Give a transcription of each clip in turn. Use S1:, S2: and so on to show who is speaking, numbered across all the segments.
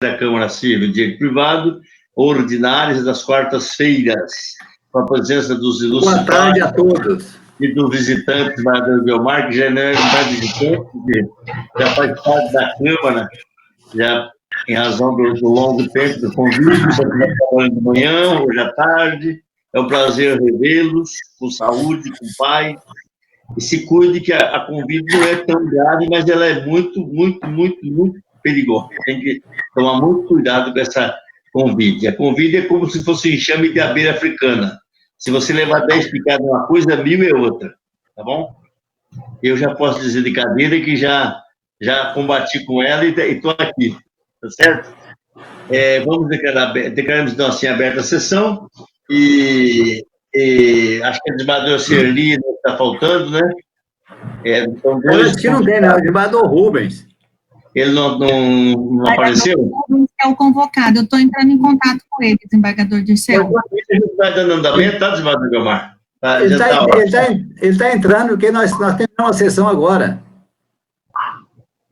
S1: da Câmara Civil, direito privado, ordinárias das quartas-feiras, com a presença dos ilustres.
S2: Boa tarde a todos.
S1: E dos visitantes, Madame Guilmar, que já não é mais visitante, já faz parte da Câmara, já em razão do longo tempo do convívio, já está trabalhando de manhã, hoje à tarde. É um prazer revê-los, com saúde, com paz. E se cuide que a Covid não é tão grave, mas ela é muito, muito, muito, muito perigosa. Tem que tomar muito cuidado com essa Covid. A Covid é como se fosse enxame de abelha africana. Se você levar 10 picadas uma coisa, 1000 é outra. Tá bom? Eu já posso dizer de cadeira que já combati com ela e estou aqui. Tá certo? Vamos declaramos então assim aberta a sessão. E acho que o desembargador Serli está faltando, né?
S2: Então, acho que não tem, não. O desembargador Rubens.
S1: Ele não apareceu?
S3: Rubens é o convocado. Eu estou entrando em contato com ele, desembargador Dirceu.
S1: A gente vai dando andamento, tá, desembargador Guilmar?
S2: Ele está entrando, porque nós temos uma sessão agora.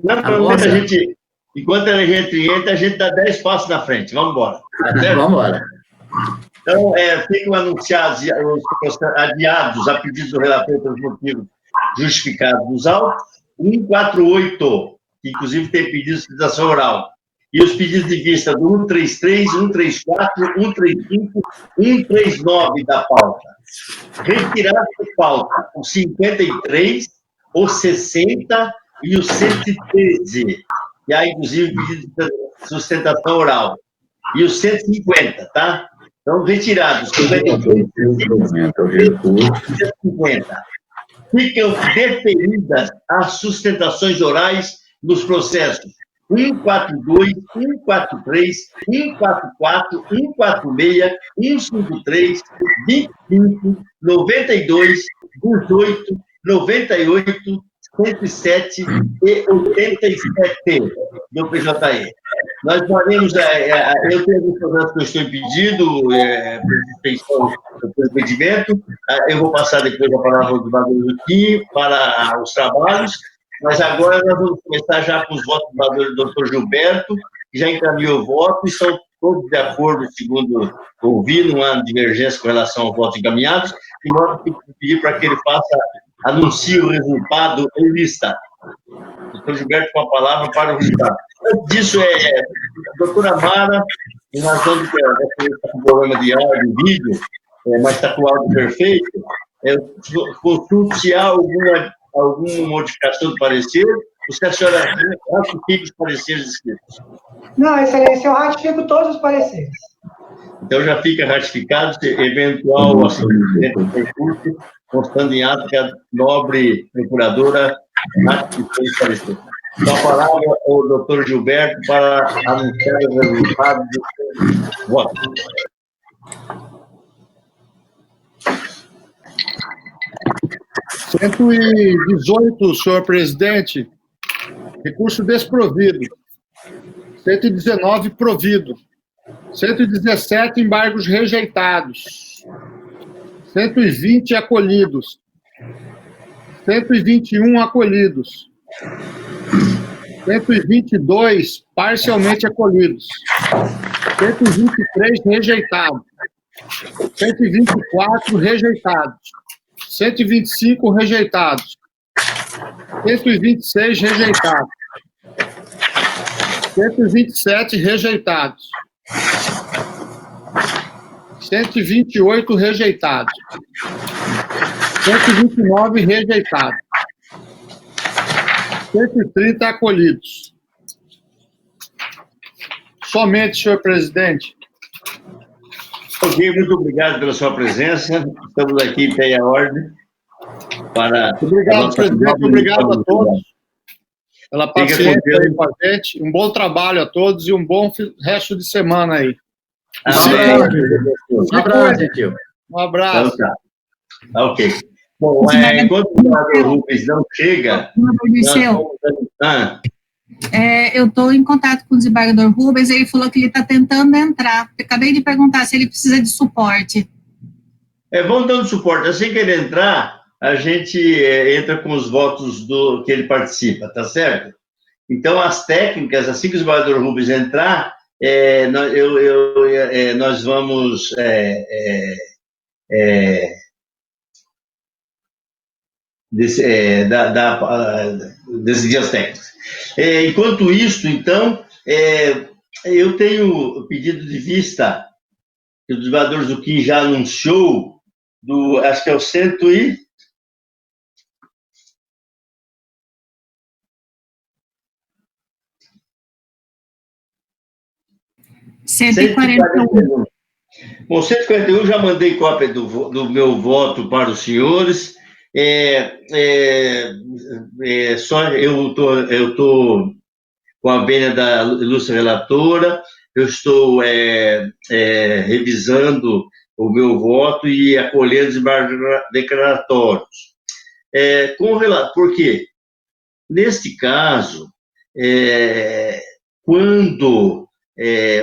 S1: Não, enquanto a gente entra, a gente dá 10 passos na frente. Vamos embora.
S2: Vamos embora.
S1: Então, ficam anunciados os adiados a pedido do relator pelos motivos justificados dos autos, 148, que inclusive tem pedido de citação oral, e os pedidos de vista do 133, 134, 135, 139 da pauta. Retirados de pauta o 53, o 60 e o 113, e há inclusive pedido de sustentação oral, e os 150, tá? Então, retirados 53, 150. Ficam deferidas as sustentações orais nos processos 142, 143, 144, 146, 153, 25, 92, 18, 98, 107 e 87 do PJE. Nós faremos, eu tenho alguns projetos que eu estou impedindo, por impedimento, eu vou passar depois a palavra do Badalho aqui para os trabalhos, mas agora nós vamos começar já com os votos do doutor Gilberto, que já encaminhou o voto e são todos de acordo, segundo ouvi, não há divergência com relação ao voto encaminhados, e nós temos que pedir para que ele anuncie o resultado em lista. Doutor Gilberto, com a palavra para o resultado. Antes disso, a doutora Mara, em razão de que ela está com problema de áudio e vídeo, mas está com o áudio perfeito, consulte se há alguma modificação do parecer, ou se a senhora ratifica os pareceres escritos.
S4: Não, excelência, eu ratifico todos os pareceres.
S1: Então, já fica ratificado, se eventual recurso, constando em ato que a nobre procuradora ratificou os pareceres. Então, a palavra ao doutor Gilberto para anunciar os resultados do voto.
S5: Cento e 18, senhor presidente, recurso desprovido. 119, provido. 117, embargos rejeitados. 120, acolhidos. 121, acolhidos. 122, parcialmente acolhidos. 123, rejeitados. 124, rejeitados. 125, rejeitados. 126, rejeitados. 127, rejeitados. 128, rejeitados. 129, rejeitados. 130, acolhidos. Somente, senhor presidente.
S1: Ok, muito obrigado pela sua presença. Estamos aqui em pé e a ordem.
S5: Obrigado, presidente. Obrigado a todos pela paciência aí com a gente. Um bom trabalho a todos e um bom resto de semana aí.
S2: Um abraço, tio.
S5: Um abraço.
S1: Então, tá. Ok. Bom, enquanto o senador Rubens não chega...
S3: Eu estou em contato com o desembargador Rubens, ele falou que ele está tentando entrar. Eu acabei de perguntar se ele precisa de suporte.
S1: Vamos dando suporte. Assim que ele entrar, a gente entra com os votos que ele participa, tá certo? Então, as técnicas, assim que o desembargador Rubens entrar, nós vamos decidir técnicos. Enquanto isso, então, eu tenho pedido de vista que o desembargador Zucchini já anunciou, acho que é o 141. Bom, 141 já mandei cópia do meu voto para os senhores. Só eu estou com a vênia da ilustre relatora, eu estou revisando o meu voto e acolhendo os declaratórios. Por quê? Neste caso, quando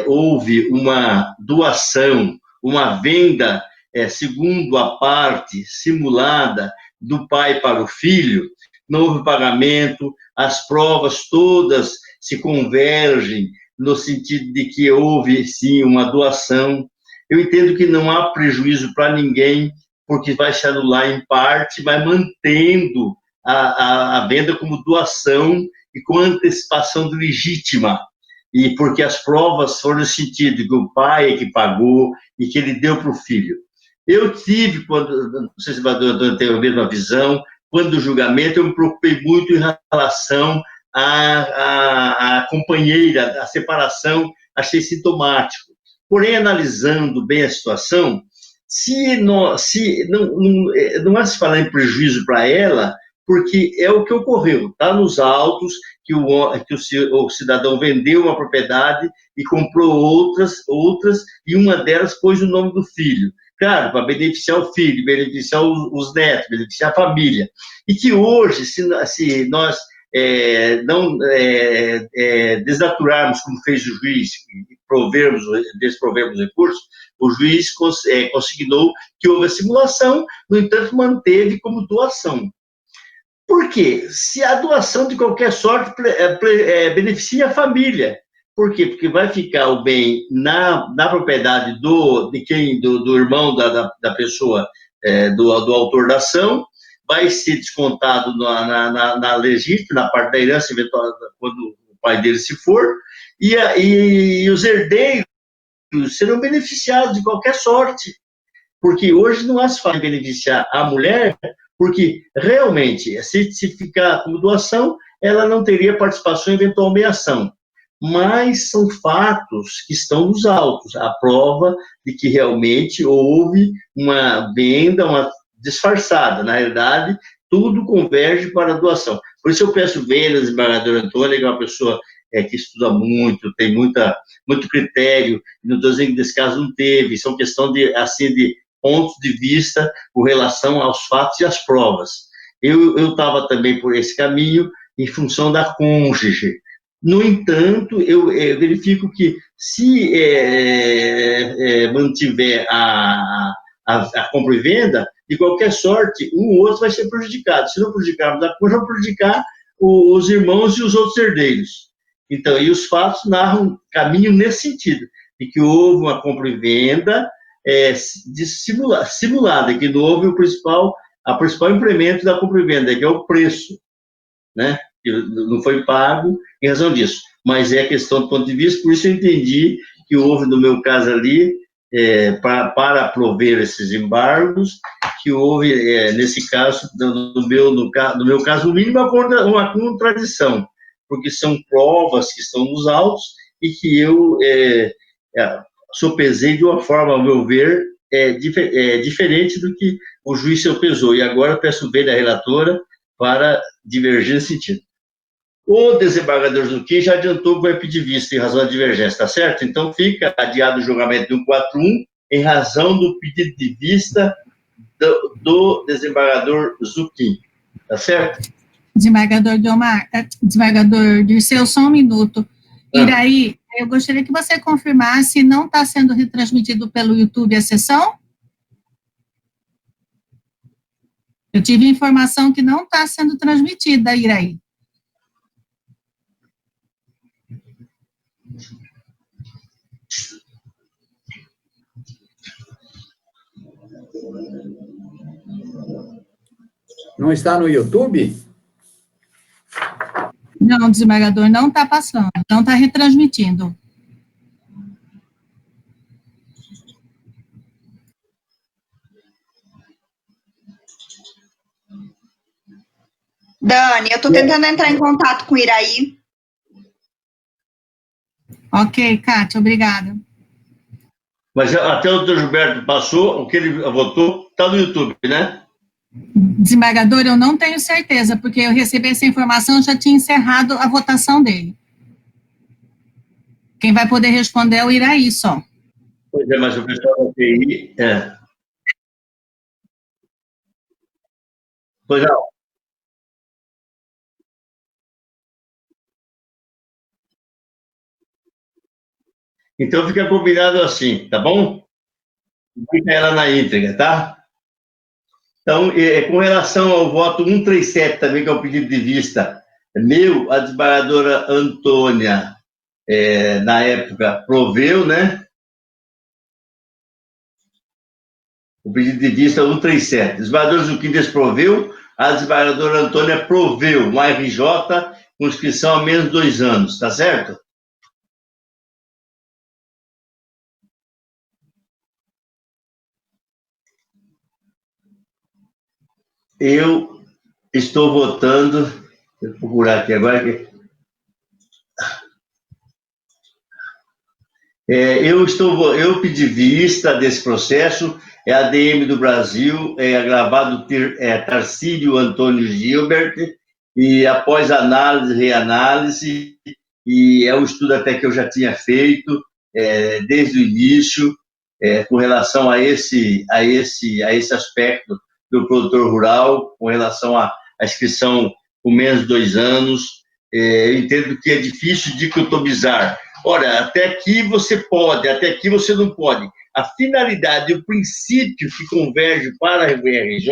S1: houve uma doação, uma venda, segundo a parte simulada do pai para o filho, não houve pagamento, as provas todas se convergem no sentido de que houve, sim, uma doação. Eu entendo que não há prejuízo para ninguém, porque vai se anular em parte, mas mantendo a venda como doação e com antecipação legítima. E porque as provas foram no sentido que o pai é que pagou e que ele deu para o filho. Eu tive, não sei se eu tenho a mesma visão, quando do julgamento eu me preocupei muito em relação à companheira, a separação, achei sintomático. Porém, analisando bem a situação, não há se falar em prejuízo para ela, porque é o que ocorreu, está nos autos que o cidadão vendeu uma propriedade e comprou outras, e uma delas pôs o nome do filho. Claro, para beneficiar o filho, beneficiar os netos, beneficiar a família. E que hoje, se nós não desnaturarmos, como fez o juiz, desprovermos recursos, o juiz consignou que houve a simulação, no entanto, manteve como doação. Por quê? Se a doação, de qualquer sorte, beneficia a família. Por quê? Porque vai ficar o bem na propriedade do irmão da pessoa, do autor da ação, vai ser descontado na legítima, na parte da herança, eventual, quando o pai dele se for, e os herdeiros serão beneficiados de qualquer sorte. Porque hoje não há se fala em beneficiar a mulher, porque realmente, se ficar como doação, ela não teria participação em eventual meação. Mas são fatos que estão nos autos, a prova de que realmente houve uma venda, uma disfarçada. Na realidade, tudo converge para a doação. Por isso eu peço vênias, desembargador Antônio, que é uma pessoa que estuda muito, tem muito critério, não estou dizendo que nesse caso não teve, são questão de pontos de vista com relação aos fatos e às provas. Eu estava também por esse caminho em função da cônjuge. No entanto, eu verifico que se mantiver a compra e venda, de qualquer sorte, um ou outro vai ser prejudicado. Se não prejudicarmos a cônjuge, vai prejudicar os irmãos e os outros herdeiros. Então, e os fatos narram caminho nesse sentido, de que houve uma compra e venda simulada, que não houve a principal implemento da compra e venda, que é o preço, né? Que não foi pago em razão disso. Mas é questão do ponto de vista, por isso eu entendi que houve, no meu caso ali, para prover esses embargos, que houve, nesse caso, no meu caso, no mínimo, uma contradição, porque são provas que estão nos autos e que eu sopesei de uma forma, ao meu ver, diferente do que o juiz sopesou. E agora peço ver da relatora para divergir nesse sentido. O desembargador Zucchini já adiantou que vai pedir vista em razão da divergência, está certo? Então fica adiado o julgamento de 141 em razão do pedido de vista do desembargador Zucchini, está certo?
S3: Desembargador Dirceu, só um minuto. Iraí, eu gostaria que você confirmasse se não está sendo retransmitido pelo YouTube a sessão. Eu tive informação que não está sendo transmitida, Iraí.
S2: Não está no YouTube?
S3: Não, o desembargador não está passando, não está retransmitindo.
S6: Dani, eu estou tentando entrar em contato com o Iraí.
S3: Ok, Kátia, obrigada.
S1: Mas até o doutor Gilberto passou, o que ele votou, está no YouTube, né?
S3: Desembargador, eu não tenho certeza, porque eu recebi essa informação, já tinha encerrado a votação dele. Quem vai poder responder é o Iraí só.
S1: Pois é, mas o pessoal da TI... Pois não. Então fica combinado assim, tá bom? Fica ela na íntegra, tá? Então, com relação ao voto 137 também, que é o pedido de vista meu, a desembargadora Antônia, na época, proveu, né? O pedido de vista 137. Desembargador Zucchini desproveu, a desembargadora Antônia proveu, um RJ com inscrição há menos de 2 anos, tá certo? Eu estou votando, deixa eu procurar aqui agora. Eu pedi vista desse processo, é a ADM do Brasil, é agravado Tarcílio Antônio Gilbert, e após análise, reanálise, e é um estudo até que eu já tinha feito desde o início, com relação a esse aspecto do produtor rural, com relação à inscrição com menos de 2 anos. Eu entendo que é difícil dicotomizar. Ora, até aqui você pode, até aqui você não pode. A finalidade, o princípio que converge para a RJ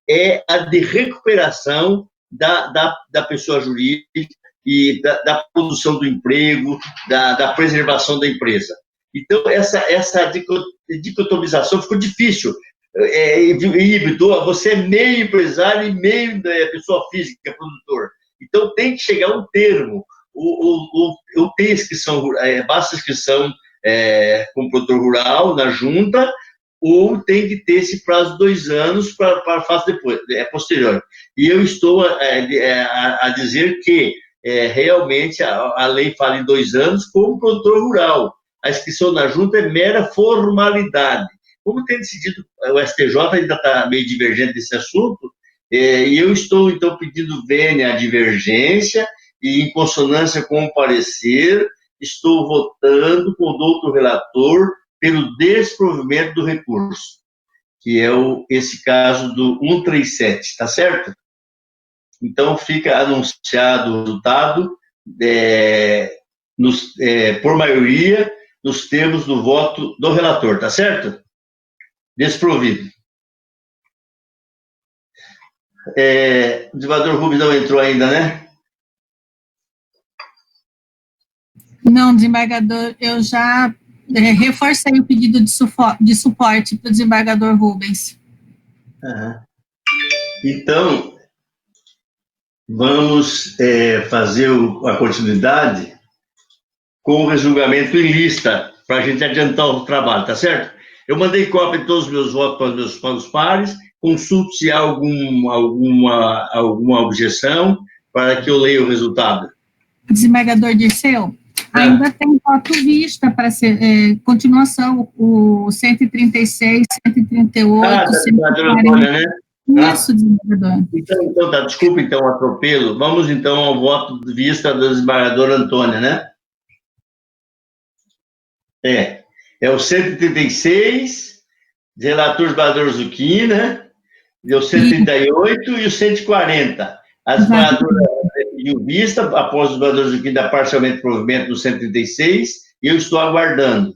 S1: é a de recuperação da pessoa jurídica e da produção do emprego, da preservação da empresa. Então, essa dicotomização ficou difícil. Híbrido, você é meio empresário e meio pessoa física, produtor. Então, tem que chegar a um termo. Ou tem inscrição, basta inscrição com produtor rural na junta, ou tem que ter esse prazo de 2 anos para a fase depois, posterior. E eu estou a dizer que realmente a lei fala em 2 anos como produtor rural. A inscrição na junta é mera formalidade. Como tem decidido, o STJ ainda está meio divergente desse assunto, e eu estou, então, pedindo vênia à divergência, e em consonância com o parecer, estou votando com o doutor relator pelo desprovimento do recurso, que é esse caso do 137, tá certo? Então, fica anunciado o resultado por maioria, nos termos do voto do relator, tá certo? Desprovido. O desembargador Rubens não entrou ainda, né?
S3: Não, desembargador, eu já reforcei o pedido de suporte para o desembargador Rubens.
S1: Então, vamos fazer a continuidade com o resjulgamento em lista, para a gente adiantar o trabalho, tá certo? Eu mandei cópia de todos os meus votos para os pares, consulte se há alguma objeção, para que eu leia o resultado.
S3: Desembargador Dirceu, ainda tem voto vista para ser continuação, o 136, 138, 140.
S1: Né?
S3: Isso, desembargador.
S1: Então tá, desculpa então o atropelo. Vamos então ao voto de vista da desembargadora Antônia, né? É o 136, relator desembargador Zucchini, né? E o 138 e o 140. A desembargadora pediu vista após o desembargador Zucchini dar parcialmente provimento do 136, e eu estou aguardando.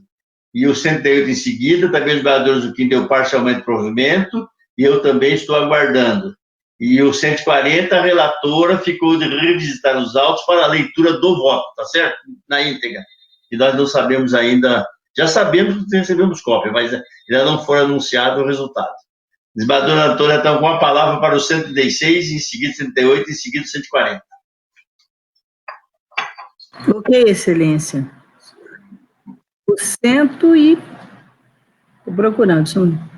S1: E o 138 em seguida, também o desembargador Zucchini deu parcialmente provimento, e eu também estou aguardando. E o 140, a relatora ficou de revisitar os autos para a leitura do voto, tá certo? Na íntegra. E nós não sabemos ainda, já sabemos que recebemos cópia, mas ainda não foi anunciado o resultado. Desembargador Antônio, então, com a palavra para o 136, em seguida 138, em seguida 140.
S7: Ok, Excelência. O cento e... Estou procurando, só um...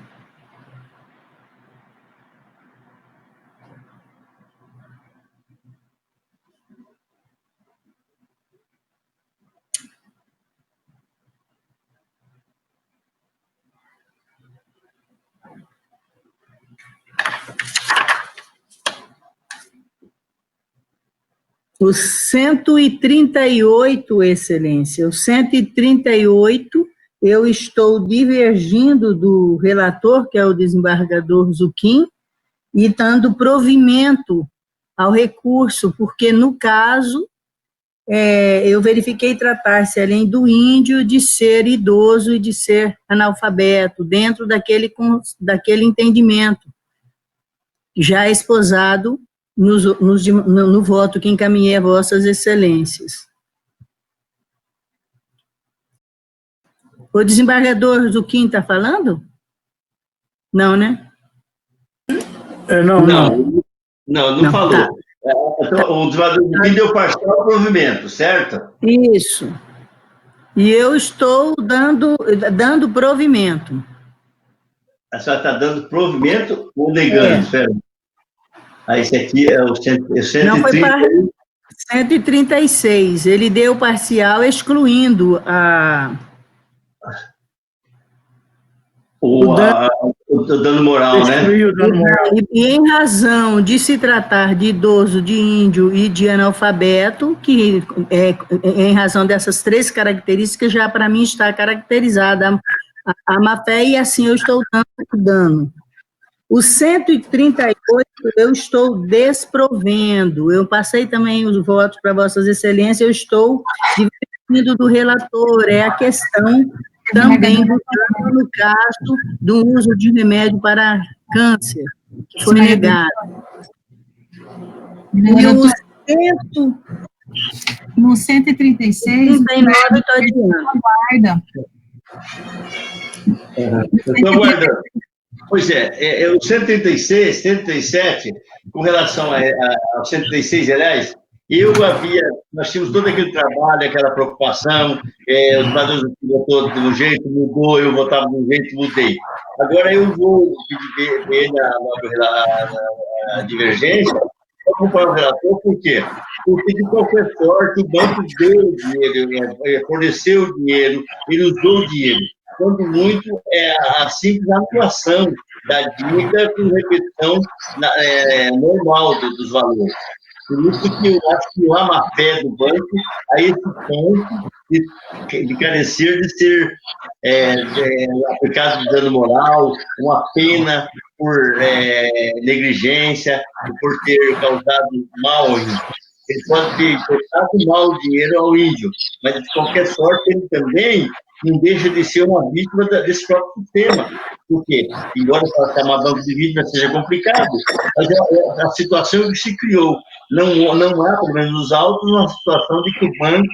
S7: O 138, Excelência, o 138, eu estou divergindo do relator, que é o desembargador Zuquim, e dando provimento ao recurso, porque, no caso, eu verifiquei tratar-se, além do índio, de ser idoso e de ser analfabeto, dentro daquele entendimento, já esposado no voto que encaminhei a vossas excelências. O desembargador Zuquim está falando? Não, né?
S1: Não falou.
S7: Tá.
S1: Então, o desembargador Zuquim deu parcial provimento, certo?
S7: Isso. E eu estou dando provimento.
S1: A senhora está dando provimento ou negando? Certo? Esse aqui é o 130.
S7: Não, foi para 136. Ele deu parcial excluindo
S1: o dano moral, né?
S7: O dano moral. E em razão de se tratar de idoso, de índio e de analfabeto, que em razão dessas três características, já para mim está caracterizada a má-fé, e assim eu estou dando dano. O 138 eu estou desprovendo. Eu passei também os votos para vossas excelências, eu estou divergindo do relator, é a questão também do dano no caso do uso de remédio para câncer, que foi negado. E o
S3: no 136,
S7: 39 eu estou adiando.
S3: Aguarda.
S1: Eu estou aguardando. Pois é, o 136, 137, com relação ao 136, aliás, nós tínhamos todo aquele trabalho, aquela preocupação, os desembargadores votou de um jeito, mudou, eu votava de um jeito, mudei. Agora eu vou pedir a divergência, acompanhar o relator, por quê? Porque, de qualquer sorte, o banco deu o dinheiro, forneceu o dinheiro, ele usou o dinheiro. Quando muito, é a simples atuação da dívida com repetição normal dos valores. Por isso que eu acho que há má fé do banco a esse ponto de carecer de ser aplicado de dano moral, uma pena por negligência, por ter causado mal ao índio. Ele pode ter cortado mal o dinheiro ao índio, mas, de qualquer sorte, ele também não deixa de ser uma vítima desse próprio sistema. Por quê? Embora chamar banco de vítima seja complicado, mas a situação que se criou. Não há, pelo menos nos autos, uma situação de que o banco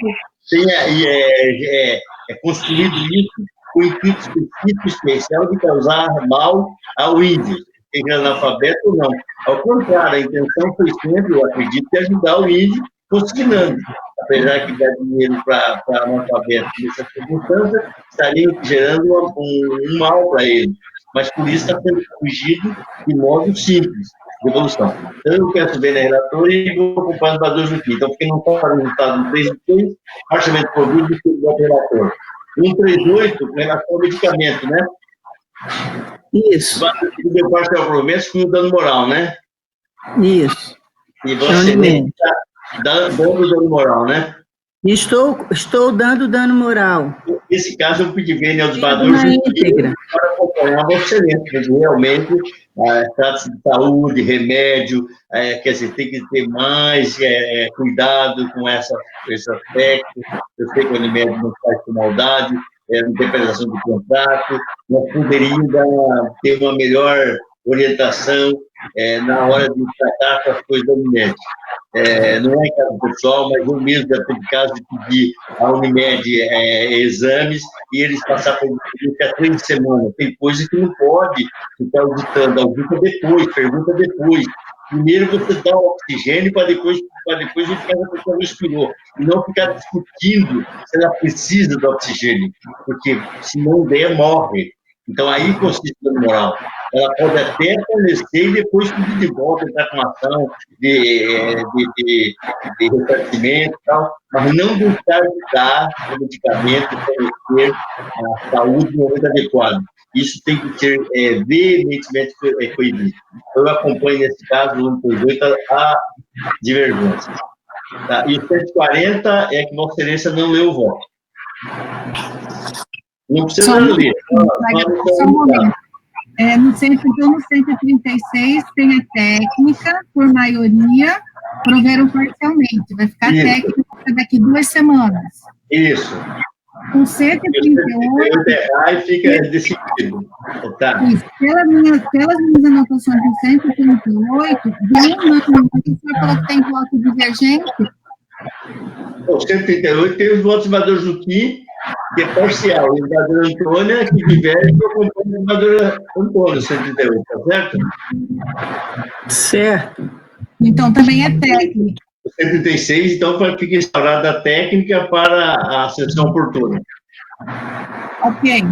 S1: tenha construído isso com o intuito específico, especial, de causar mal ao índio, seja analfabeto ou não. Ao contrário, a intenção foi sempre, eu acredito, de ajudar o índio consignando. Apesar que dar dinheiro para analfabeto nessa circunstância estaria gerando um mal para ele. Mas por isso está sendo corrigido de modo simples, de evolução. Então, eu quero subir na relatora e vou acompanhar os badores aqui. Então, porque não está o resultado do 3 de 3, parcialmente provido do relator. 138, com relação ao medicamento, né?
S7: Isso.
S1: O deu parcial provimento com o dano moral, né?
S7: Isso.
S1: E você está dando dano moral, né?
S7: Estou dando dano moral.
S1: Nesse caso, eu pedi bem aos badores para acompanhar a excelência, porque realmente trata-se de saúde, remédio, quer dizer, tem que ter mais cuidado com esse aspecto. Eu sei que o remédio não faz com maldade, interpretação do contrato, nós poderíamos ter uma melhor orientação na hora de tratar com as coisas do remédio. não é em caso pessoal, mas eu mesmo já teve caso de pedir à Unimed exames e eles passaram por há 3 semanas. Tem coisa que não pode ficar auditando, audita depois, pergunta depois. Primeiro você dá o oxigênio para depois verificar se a pessoa respirou. E não ficar discutindo se ela precisa do oxigênio, porque se não der, morre. Então, aí consiste no moral. Ela pode até fornecer e depois pedir de volta, entrar com ação de ressarcimento e tal, mas não deixar de dar o medicamento e fornecer a saúde no momento adequado. Isso tem que ser veementemente proibido. Eu acompanho, nesse caso, no 138, a divergência. Tá? E o 140 é que Vossa Excelência não leu o voto. Não precisa ler.
S3: Só um momento. No 136 tem a técnica, por maioria, proveram parcialmente. Vai ficar técnica daqui 2 semanas.
S1: Isso.
S3: Com 138...
S1: e fica decidido. Tá.
S3: Isso. Pelas minhas anotações do 138, o professor falou que tem voto divergente.
S1: O 138 tem os votos do senador Juquim, que é parcial. O senador Antônia, que diverge, eu acompanho o senador Antônio, 138, tá certo?
S7: Certo.
S3: Então, também é técnica.
S1: O 136, então, fica instaurada a técnica para a sessão oportuna.
S3: Ok.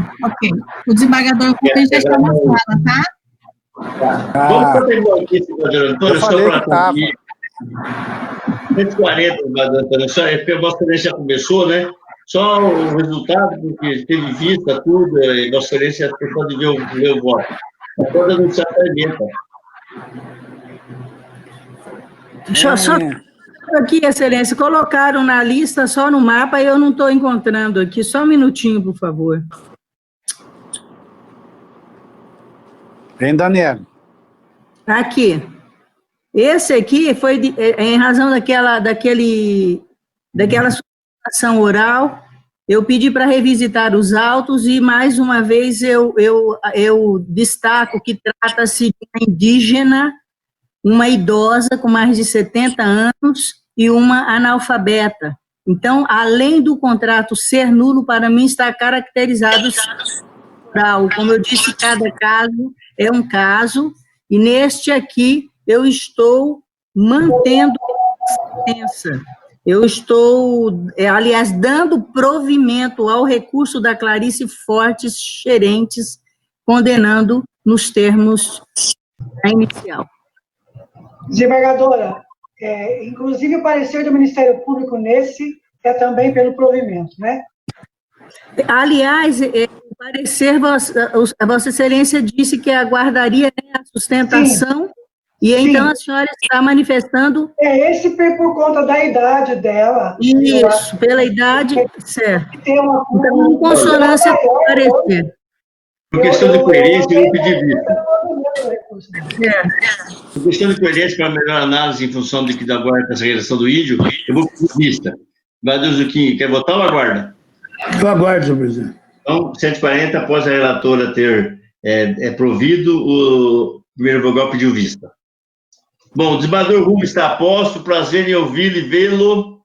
S3: O desembargador Rubens já está na sala, tá?
S1: Vamos continuar aqui, senador Antônio, só para concluir. 140, senador Antônio, só, porque a Vossa Excelência já começou, né? Só o resultado, porque teve vista, tudo, e Vossa Excelência pode ver o voto. Pode anunciar a emenda.
S7: Deixa eu só aqui, Excelência, colocaram na lista só no mapa e eu não estou encontrando aqui. Só um minutinho, por favor.
S8: Vem, Daniela.
S7: Aqui. Esse aqui foi em razão daquela solicitação oral. Eu pedi para revisitar os autos e, mais uma vez, eu destaco que trata-se de uma indígena, uma idosa com mais de 70 anos e uma analfabeta. Então, além do contrato ser nulo, para mim está caracterizado oral. Como eu disse, cada caso é um caso, e neste aqui eu estou mantendo a sentença. Eu estou, aliás, dando provimento ao recurso da Clarice Fortes Xerentes, condenando nos termos da inicial.
S4: Desembargadora, inclusive o parecer do Ministério Público nesse é também pelo provimento, né?
S7: Aliás, o parecer, a Vossa Excelência disse que aguardaria, né, a sustentação. Sim. E então a senhora está manifestando...
S4: Esse por conta da idade dela.
S7: Isso, pela idade, certo. Então, em consonância com o parecer.
S1: Por questão de coerência, eu vou pedir vista. Por questão de coerência, para melhor análise em função de que da agora essa regressão do índio, eu vou pedir vista. Mas, Zuquim, quer votar ou aguarda?
S2: Eu aguardo, senhor presidente.
S1: Então, 140, após a relatora ter provido, o primeiro vogal pediu vista. Bom, o desembargador Rubens está a posto, prazer em ouvi-lo e vê-lo.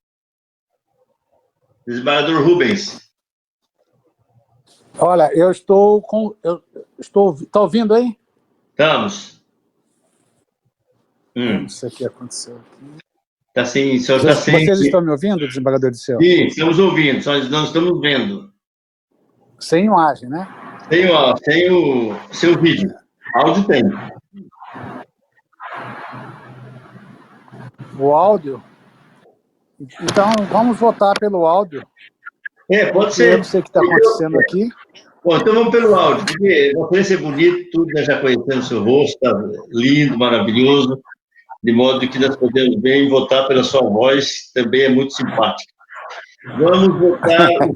S1: Desembargador Rubens.
S8: Olha, eu estou com... Está ouvindo aí?
S1: Estamos.
S8: Não sei o que aconteceu aqui.
S1: Está sem...
S8: Vocês estão me ouvindo, desembargador do céu?
S1: Sim, estamos ouvindo, só não estamos vendo.
S8: Sem imagem, né?
S1: Sem o vídeo. Áudio tem.
S8: O áudio? Então, vamos votar pelo áudio.
S1: Pode ser.
S8: Eu não sei o que está acontecendo aqui.
S1: Bom, então vamos pelo áudio, porque você ser bonito, tudo já conhecendo o seu rosto, está lindo, maravilhoso, de modo que nós podemos bem votar pela sua voz, também é muito simpática. Vamos votar o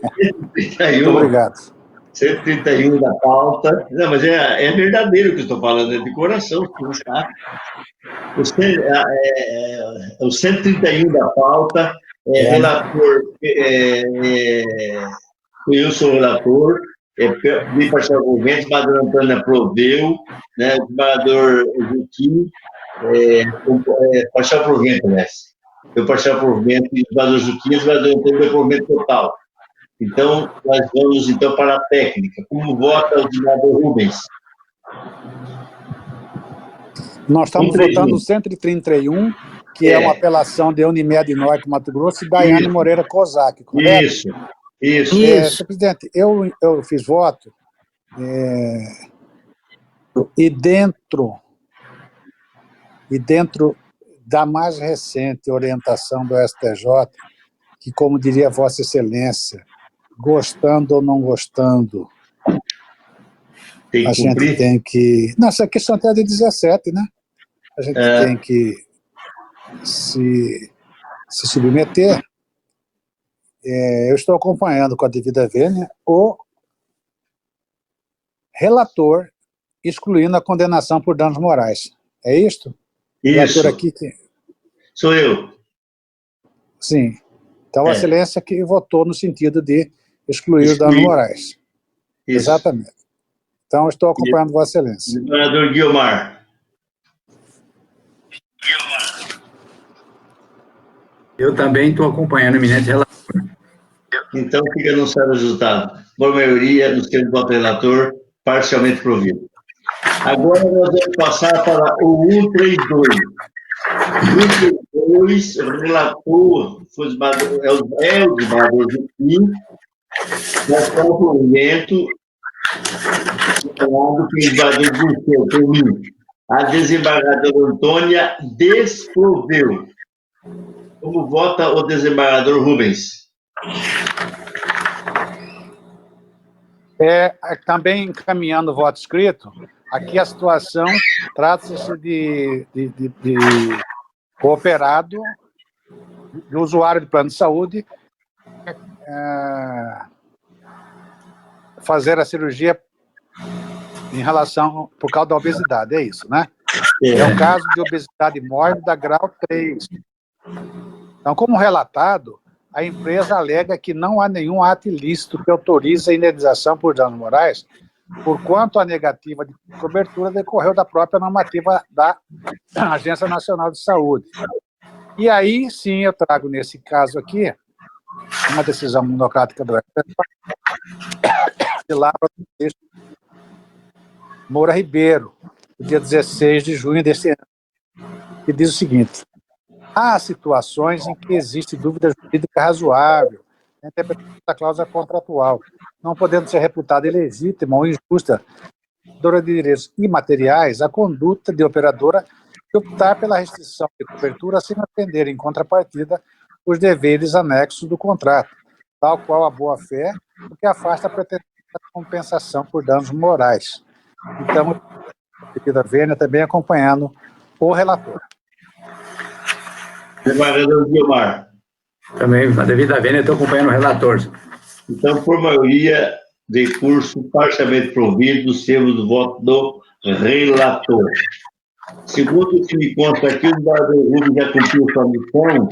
S1: 131.
S8: Muito obrigado.
S1: 131 da pauta. Não, mas é verdadeiro o que eu estou falando, é de coração, tá? O 131 da pauta, relator, eu sou o relator, pedi para o argumento, o desembargador Antônio aproveu, né, o desembargador Juquim, parcial provimento, né? eu parcial provimento e o vereador Juquim, o vereador Antônio deu provimento total. Então, nós vamos, então, para a técnica. Como vota o vereador Rubens?
S8: Nós estamos votando o 131, que é uma apelação de Unimed Norte, Mato Grosso, e Daiane Moreira Kozak, correto?
S1: Isso.
S8: Senhor presidente, eu fiz voto e dentro da mais recente orientação do STJ, que, como diria Vossa Excelência, gostando ou não gostando, a gente tem que... Não, essa questão até é de 17, né? A gente tem que se submeter. Eu estou acompanhando com a devida vênia o relator excluindo a condenação por danos morais. É isto?
S1: Isso.
S8: Relator aqui
S1: Sou eu.
S8: Sim. Então, a Excelência que votou no sentido de excluir os danos morais.
S1: Isso.
S8: Exatamente. Então, estou acompanhando Vossa Excelência.
S1: Vereador Guiomar.
S2: Eu também estou acompanhando o eminente relator.
S1: Então, fica anunciado o resultado. Por maioria, nos termos do relator, parcialmente provido. Agora, nós vamos passar para o 132. O 132, o relator é o desembargador Juquim, mas com o provimento falado que o desembargador por mim. A desembargadora Antônia desproveu. Como vota o desembargador Rubens?
S8: Também encaminhando o voto escrito, aqui a situação trata-se de cooperado, de usuário de plano de saúde, fazer a cirurgia em relação, por causa da obesidade, é isso, né? É um caso de obesidade mórbida grau 3. Então, como relatado, a empresa alega que não há nenhum ato ilícito que autorize a indenização por danos morais, porquanto a negativa de cobertura decorreu da própria normativa da Agência Nacional de Saúde. E aí, sim, eu trago nesse caso aqui uma decisão monocrática do STJ de Lavra Moura Ribeiro, no dia 16 de junho deste ano, que diz o seguinte: há situações em que existe dúvida jurídica razoável na interpretação da cláusula contratual, não podendo ser reputada ilegítima ou injusta, de direitos imateriais, a conduta de operadora de optar pela restrição de cobertura sem atender, em contrapartida, os deveres anexos do contrato, tal qual a boa-fé, o que afasta a pretendida compensação por danos morais. Então, a devida vênia também acompanhando o relator.
S1: Desembargador Guiomar.
S2: Também, a devida vênia, estou acompanhando o relator.
S1: Então, por maioria, recurso parcialmente provido, temos o voto do relator. Segundo o que me consta aqui, o desembargador Rubens já cumpriu sua missão,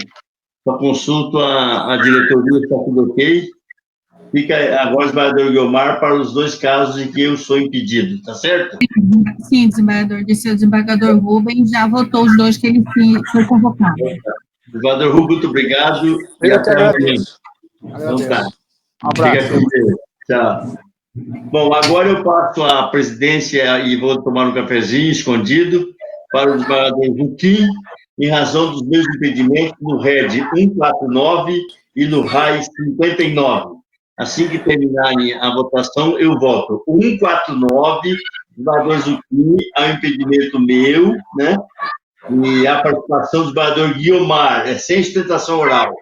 S1: só consulto a diretoria, está tudo ok. Fica agora o desembargador Guiomar para os dois casos em que eu sou impedido, tá certo?
S3: Sim, desembargador. Disse o desembargador Rubens já votou os dois que ele foi convocado.
S1: Desembargador Rubens, muito obrigado.
S8: Eu te agradeço.
S1: Então tá.
S8: Um abraço.
S1: Fica com Deus. Tchau. Bom, agora eu passo a presidência e vou tomar um cafezinho escondido para o desembargador Juquim, em razão dos meus impedimentos no RED 149 e no RAI 59. Assim que terminarem a votação, eu voto 149, desembargador Juquim, ao impedimento meu, né? E a participação do desembargador Guiomar, sem sustentação oral.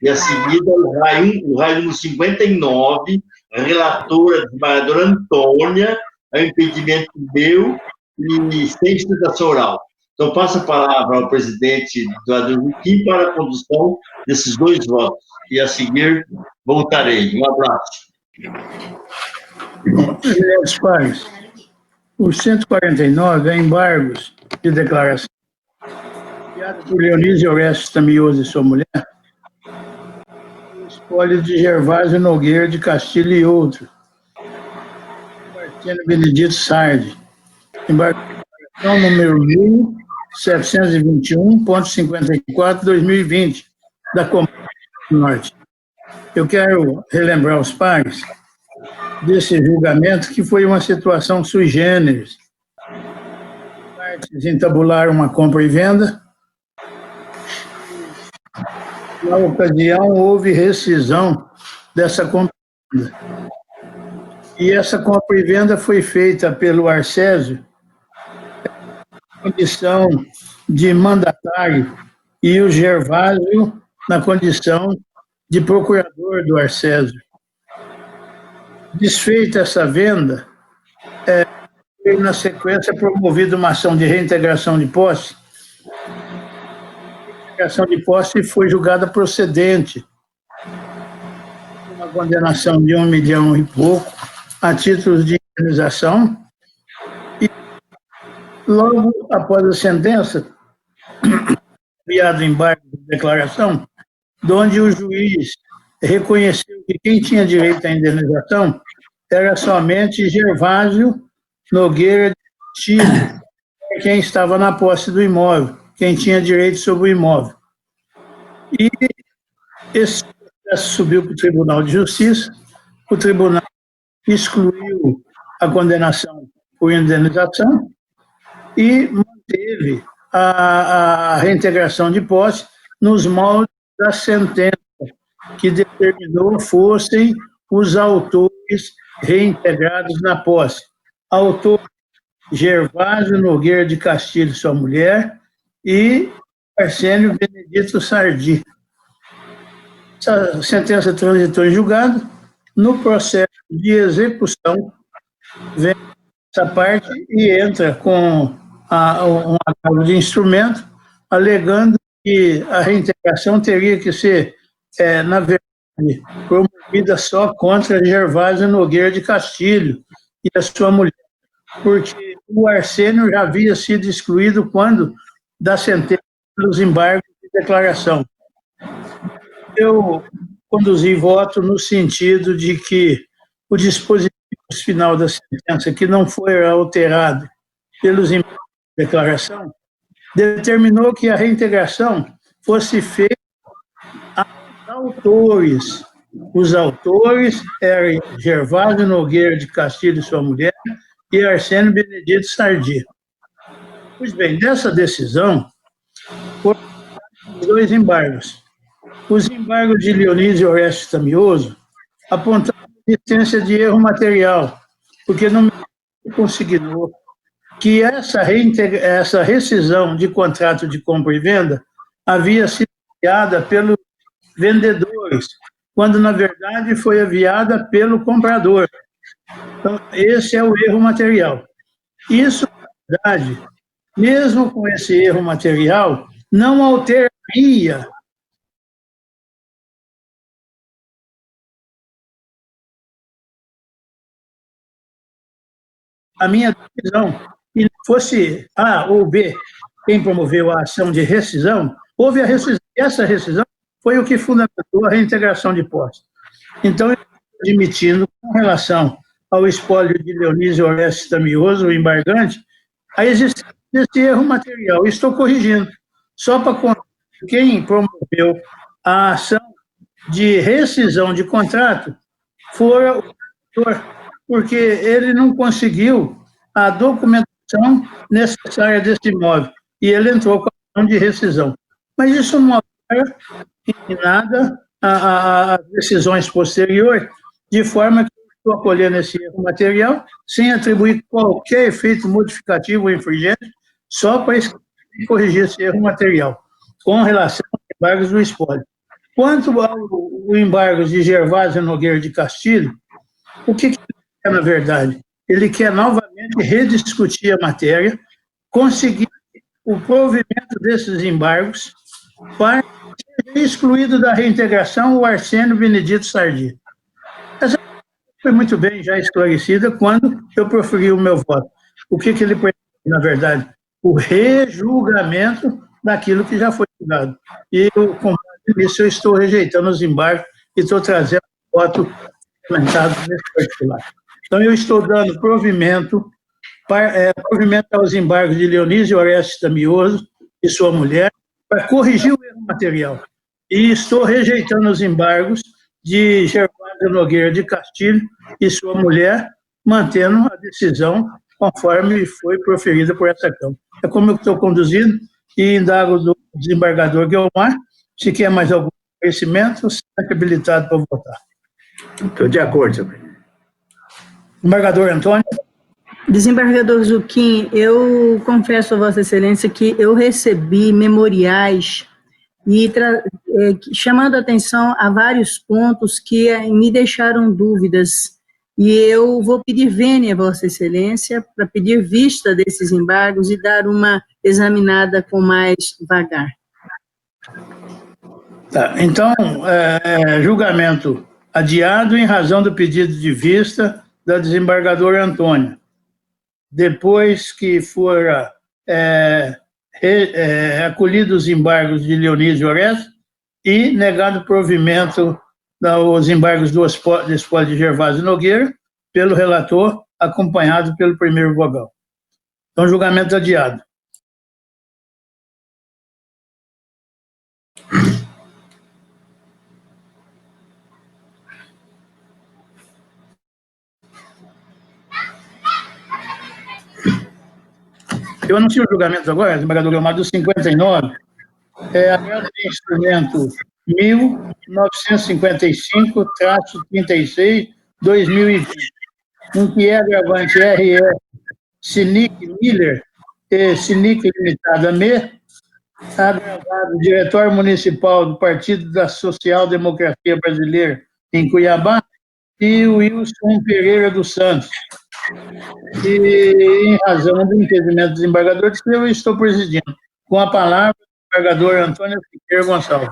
S1: E a seguida, o RAI número 59, a relatora, desembargadora Antônia, ao impedimento meu e sem sustentação oral. Então, passo a palavra ao presidente do Juquim para a condução desses dois votos. E a seguir, voltarei. Um abraço.
S9: Meus pares, o 149 é embargos de declaração. Enviado por Leonise Orestes Tamioso e sua mulher. Espólio de Gervásio Nogueira de Castilho e outro. Martino Benedito Sardi. Embarcação número 1000, 721.54/2020, da Comando do Norte. Eu quero relembrar os pares desse julgamento, que foi uma situação sui generis. As partes entabularam uma compra e venda. Na ocasião, houve rescisão dessa compra e venda. E essa compra e venda foi feita pelo Arcésio, na condição de mandatário, e o Gervásio, na condição de procurador do Arcésio. Desfeita essa venda, foi, na sequência, promovida uma ação de reintegração de posse. A reintegração de posse foi julgada procedente, uma condenação de 1 milhão e pouco a títulos de indenização, e logo após a sentença, enviado embargo de declaração, onde o juiz reconheceu que quem tinha direito à indenização era somente Gervásio Nogueira de Castilho, quem estava na posse do imóvel, quem tinha direito sobre o imóvel. E esse processo subiu para o Tribunal de Justiça, o tribunal excluiu a condenação por indenização e manteve a reintegração de posse nos moldes da sentença, que determinou fossem os autores reintegrados na posse. Autor Gervásio Nogueira de Castilho e sua mulher e Arsênio Benedito Sardi. Essa sentença transitou em julgado. No processo de execução, vem essa parte e entra com um agravo de instrumento, alegando que a reintegração teria que ser, na verdade, promovida só contra Gervásio Nogueira de Castilho e a sua mulher, porque o Arsênio já havia sido excluído quando da sentença dos embargos de declaração. Eu conduzi voto no sentido de que o dispositivo final da sentença, que não foi alterado pelos embargos de declaração, determinou que a reintegração fosse feita aos autores. Os autores eram Gervásio Nogueira de Castilho e sua mulher e Arsênio Benedito Sardi. Pois bem, nessa decisão, foram os dois embargos. Os embargos de Leonísio Orestes Tamioso apontaram a existência de erro material, porque não consignou que essa rescisão de contrato de compra e venda havia sido enviada pelos vendedores, quando, na verdade, foi enviada pelo comprador. Então, esse é o erro material. Isso, na verdade, mesmo com esse erro material, não alteraria a minha decisão. E fosse A ou B quem promoveu a ação de rescisão, houve a rescisão. Essa rescisão foi o que fundamentou a reintegração de posse. Então, eu estou admitindo, com relação ao espólio de Leonísio Orestes Tamioso, o embargante, a existência desse erro material. Estou corrigindo. Só para contar, quem promoveu a ação de rescisão de contrato foi o autor, porque ele não conseguiu a documentação necessária desse imóvel, e ele entrou com a ação de rescisão. Mas isso não altera em nada as decisões posteriores, de forma que eu estou acolhendo esse erro material, sem atribuir qualquer efeito modificativo ou infringente, só para corrigir esse erro material, com relação aos embargos do espólio. Quanto ao embargo de Gervásio Nogueira de Castilho, o que ele quer, na verdade? Ele quer novamente rediscutir a matéria, conseguir o provimento desses embargos para ser excluído da reintegração o Arsênio Benedito Sardi. Essa foi muito bem já esclarecida quando eu proferi o meu voto. O que ele pretende, na verdade? O rejulgamento daquilo que já foi julgado. E eu, com base nisso, eu estou rejeitando os embargos e estou trazendo o voto comentado nesse particular. Então, eu estou dando provimento provimento aos embargos de Leonísio Orestes Tamioso e sua mulher para corrigir o erro material. E estou rejeitando os embargos de Gervásio Nogueira de Castilho e sua mulher, mantendo a decisão conforme foi proferida por essa Câmara. É como eu estou conduzindo e indago do desembargador Guiomar, se quer mais algum conhecimento, se está habilitado para votar.
S2: Estou de acordo, senhor presidente.
S9: Desembargador Antônio.
S7: Desembargador Zucchini, eu confesso a Vossa Excelência que eu recebi memoriais e chamando a atenção a vários pontos que me deixaram dúvidas. E eu vou pedir vênia a Vossa Excelência para pedir vista desses embargos e dar uma examinada com mais vagar.
S9: Tá, então, julgamento adiado em razão do pedido de vista da desembargadora Antônia. Depois que for acolhidos os embargos de Leonísio Orestes e negado provimento aos embargos do espólio de Gervásio Nogueira pelo relator, acompanhado pelo primeiro vogal. Então, julgamento adiado. Eu anuncio o julgamento agora, desembargador Guiomar, do 59, agravo de instrumento 1955-36-2020, em que é agravante RE Sinic Miller e Sinic Limitada ME, agravado diretor municipal do Partido da Social Democracia Brasileira em Cuiabá, e Wilson Pereira dos Santos. E, em razão do impedimento do desembargador, eu estou presidindo. Com a palavra, o desembargador Antônio Siqueira Gonçalves.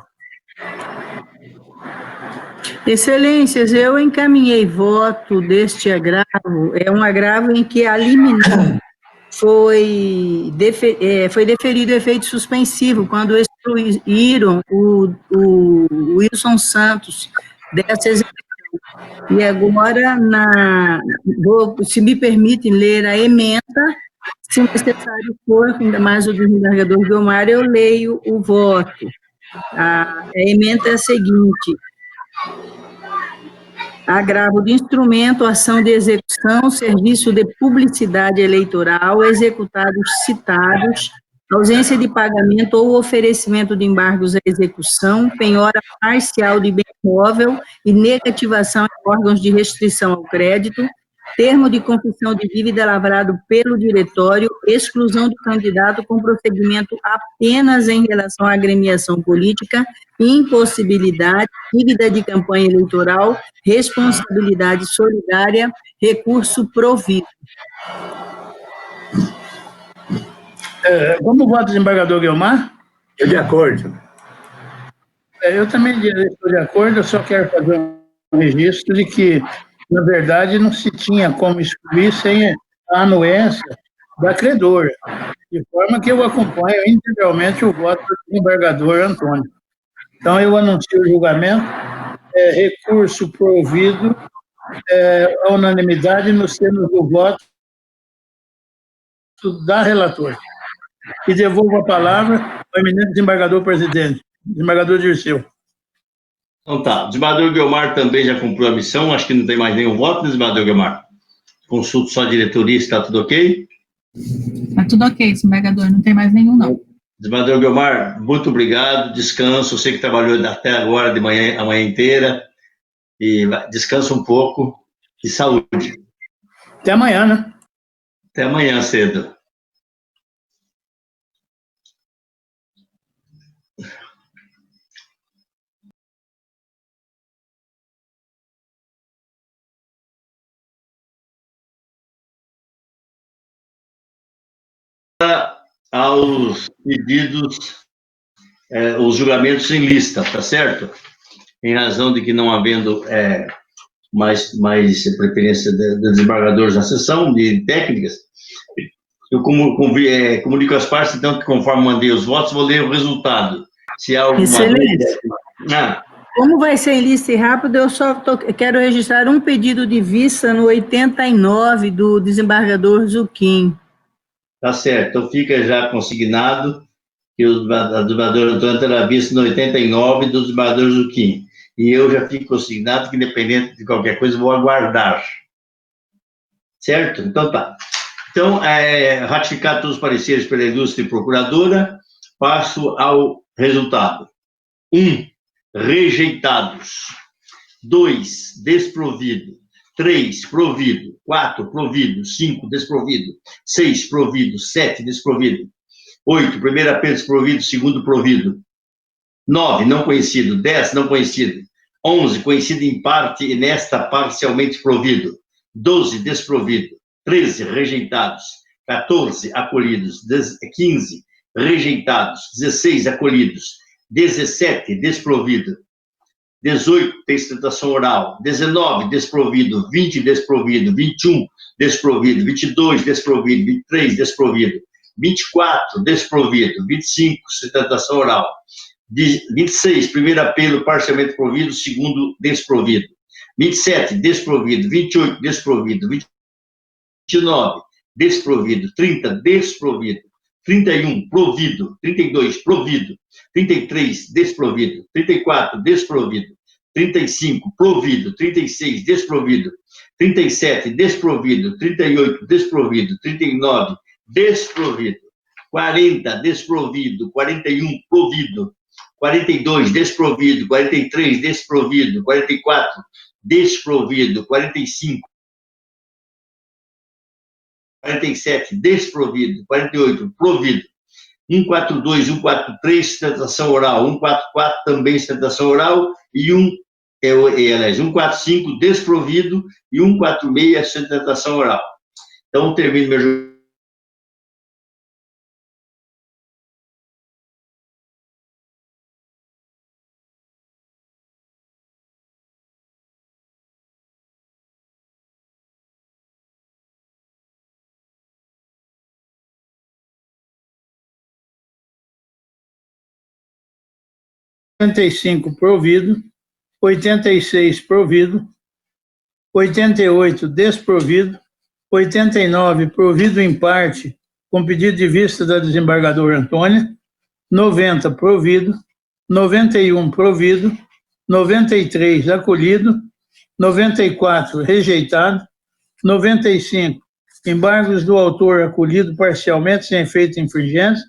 S7: Excelências, eu encaminhei voto deste agravo, é um agravo em que a liminar foi deferido efeito suspensivo, quando excluíram o Wilson Santos dessa execução. E agora, se me permitem ler a emenda, se necessário for, ainda mais o desembargador Guiomar, eu leio o voto. A emenda é a seguinte: agravo de instrumento, ação de execução, serviço de publicidade eleitoral, executados citados, ausência de pagamento ou oferecimento de embargos à execução, penhora parcial de bem móvel e negativação em órgãos de restrição ao crédito, termo de confissão de dívida lavrado pelo diretório, exclusão do candidato com procedimento apenas em relação à agremiação política, impossibilidade, dívida de campanha eleitoral, responsabilidade solidária, recurso provido.
S9: Como vota o desembargador Guiomar?
S2: Estou de acordo.
S9: Eu também estou de acordo, eu só quero fazer um registro de que, na verdade, não se tinha como excluir sem a anuência da credora, de forma que eu acompanho integralmente o voto do desembargador Antônio. Então, eu anuncio o julgamento, recurso provido, à unanimidade nos termos do voto da relatora. E devolvo a palavra ao eminente desembargador presidente, desembargador Dirceu.
S1: Então tá, o desembargador Guiomar também já cumpriu a missão, acho que não tem mais nenhum voto, desembargador Guiomar. Consulto só a diretoria, está tudo ok?
S3: Está tudo ok, desembargador, não tem mais nenhum, não.
S1: Desembargador Guiomar, muito obrigado, descanso, eu sei que trabalhou até agora, de manhã, a manhã inteira, e descansa um pouco, e saúde.
S9: Até amanhã, né?
S1: Até amanhã cedo. Aos pedidos, os julgamentos em lista, tá certo? Em razão de que não havendo mais preferência de desembargadores na sessão, de técnicas, eu comunico às partes, então, que conforme mandei os votos, vou ler o resultado. Se há alguma dúvida...
S7: Como vai ser em lista e rápido, eu só quero registrar um pedido de vista no 89 do desembargador Zuquim.
S1: Tá certo, então fica já consignado que o desembargador Antônio terá visto no 89 do desembargador Zuquim. E eu já fico consignado que, independente de qualquer coisa, vou aguardar. Certo? Então tá. Então, ratificar todos os pareceres pela ilustre procuradora, passo ao resultado. 1, rejeitados. 2, desprovido. 3, provido. 4, provido. 5, desprovido. 6, provido. 7, desprovido. 8, primeiro apelo desprovido, segundo provido. 9, não conhecido. 10, não conhecido. 11, conhecido em parte e nesta parcialmente provido. 12, desprovido. 13, rejeitados. 14, acolhidos. 15, rejeitados. 16, acolhidos. 17, desprovido. 18, tem sustentação oral. 19, desprovido. 20, desprovido. 21, desprovido. 22, desprovido. 23, desprovido. 24, desprovido. 25, sustentação oral. 26, primeiro apelo parcialmente provido, segundo desprovido. 27, desprovido. 28, desprovido. 29, desprovido. 30, desprovido. 31, provido. 32, provido. 33, desprovido. 34, desprovido. 35, provido. 36, desprovido. 37, desprovido. 38, desprovido. 39, desprovido. 40, desprovido. 41, provido. 42, desprovido. 43, desprovido. 44, desprovido. 45, 47, desprovido. 48, provido. 142, 143, sustentação oral. 144, também sustentação oral. E 145, desprovido. E 146, sustentação oral. Então, termino meu julgamento.
S9: Provido, 86 provido, 88 desprovido, 89 provido em parte, com pedido de vista da desembargadora Antônia, 90 provido, 91 provido, 93 acolhido, 94 rejeitado, 95 embargos do autor acolhido parcialmente sem efeito infringente,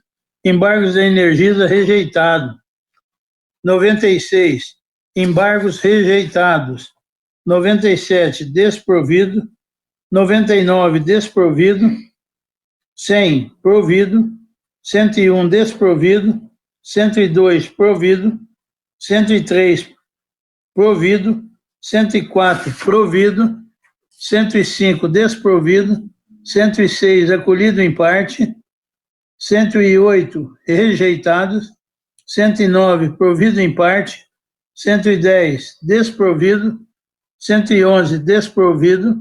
S9: embargos da Energisa rejeitado, 96, embargos rejeitados. 97, desprovido. 99, desprovido. 100, provido. 101, desprovido. 102, provido. 103, provido. 104, provido. 105, desprovido. 106, acolhido em parte. 108, rejeitados. 109, provido em parte. 110, desprovido. 111, desprovido.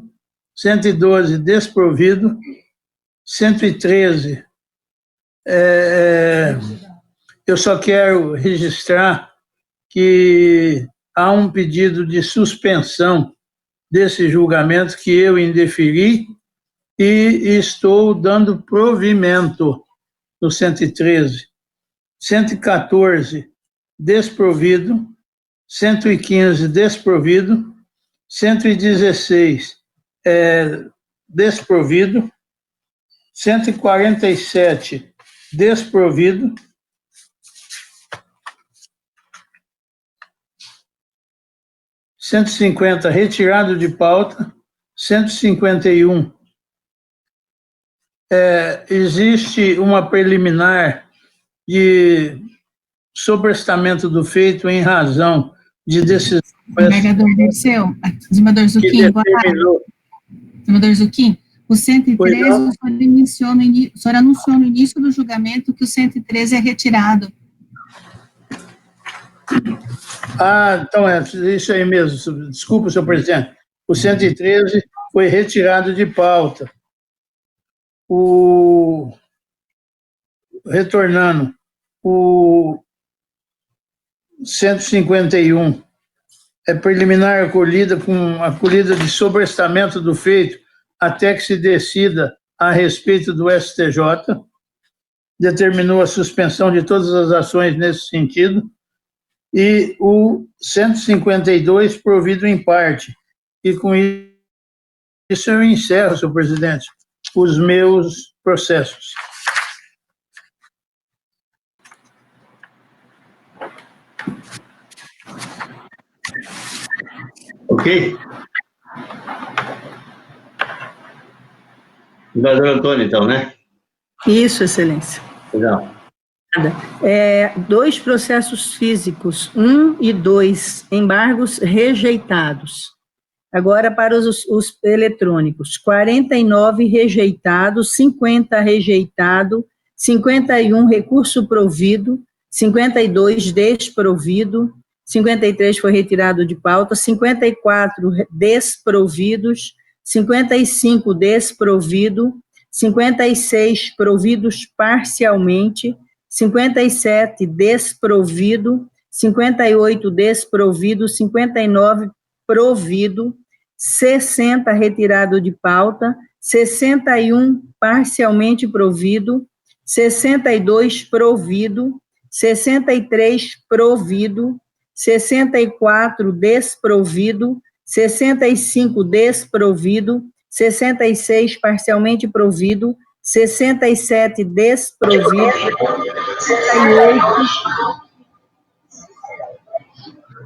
S9: 112, desprovido. 113, eu só quero registrar que há um pedido de suspensão desse julgamento que eu indeferi e estou dando provimento no 113. 114, desprovido. 115, desprovido. 116, desprovido. 147, desprovido. 150, retirado de pauta. 151, existe uma preliminar de sobrestamento do feito em razão de decisão.
S3: Desembargador Dirceu, desembargador Zuquim, boa tarde. Desembargador Zuquim, o 113, o senhor anunciou no início do julgamento que o 113 é retirado.
S9: Então isso aí mesmo. Desculpa, senhor presidente. O 113 foi retirado de pauta. Retornando, o 151 preliminar acolhida com acolhida de sobrestamento do feito até que se decida a respeito do STJ, determinou a suspensão de todas as ações nesse sentido, e o 152 provido em parte. E com isso eu encerro, senhor presidente, os meus processos.
S1: Ok? Governador Antônio, então, né?
S7: Isso, excelência.
S1: Legal.
S7: 2 processos físicos, 1 e 2, embargos rejeitados. Agora para os eletrônicos, 49 rejeitados, 50 rejeitado, 51 recurso provido, 52 desprovido, 53 foi retirado de pauta, 54 desprovidos, 55 desprovido, 56 providos parcialmente, 57 desprovido, 58 desprovido, 59 provido, 60 retirado de pauta, 61 parcialmente provido, 62 provido, 63 provido, 64 desprovido, 65 desprovido, 66 parcialmente provido, 67 desprovido,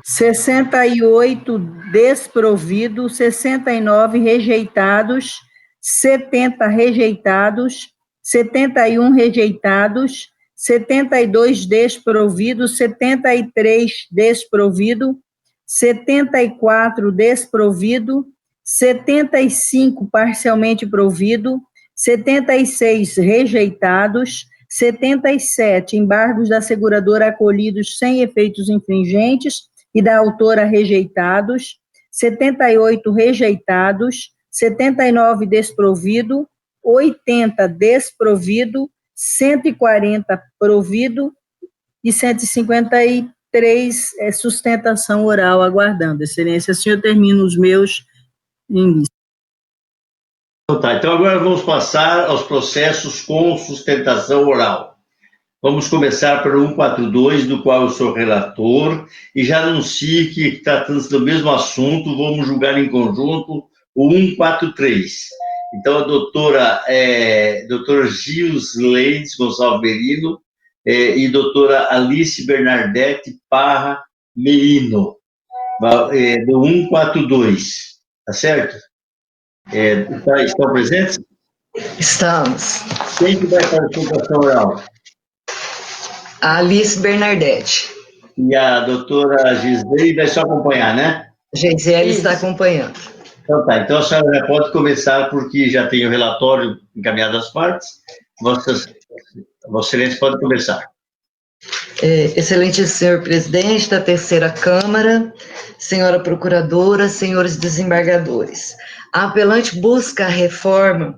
S7: 68 desprovido, 69 rejeitados, 70 rejeitados, 71 rejeitados, 72 desprovidos, 73 desprovido, 74 desprovido, 75 parcialmente provido, 76 rejeitados, 77 embargos da seguradora acolhidos sem efeitos infringentes e da autora rejeitados, 78 rejeitados, 79 desprovido, 80 desprovido, 140 provido e 153 sustentação oral aguardando. Excelência, assim eu termino os meus limites.
S1: Então agora vamos passar aos processos com sustentação oral. Vamos começar pelo 142, do qual eu sou relator, e já anuncio que, tratando-se do mesmo assunto, vamos julgar em conjunto o 143. Então, a doutora Gils Leides Gonçalves Merino e doutora Alice Bernardete Parra Merino, do 142, tá certo? Estão presentes?
S10: Estamos.
S1: Quem que vai para a sustentação oral?
S10: A Alice Bernardete.
S1: E a doutora Gisele vai só acompanhar, né?
S10: Gisele está acompanhando.
S1: Então tá, então a senhora já pode começar, porque já tem o relatório encaminhado às partes. Vossa Excelência pode começar.
S10: Excelente senhor presidente da terceira Câmara, senhora procuradora, senhores desembargadores. A apelante busca a reforma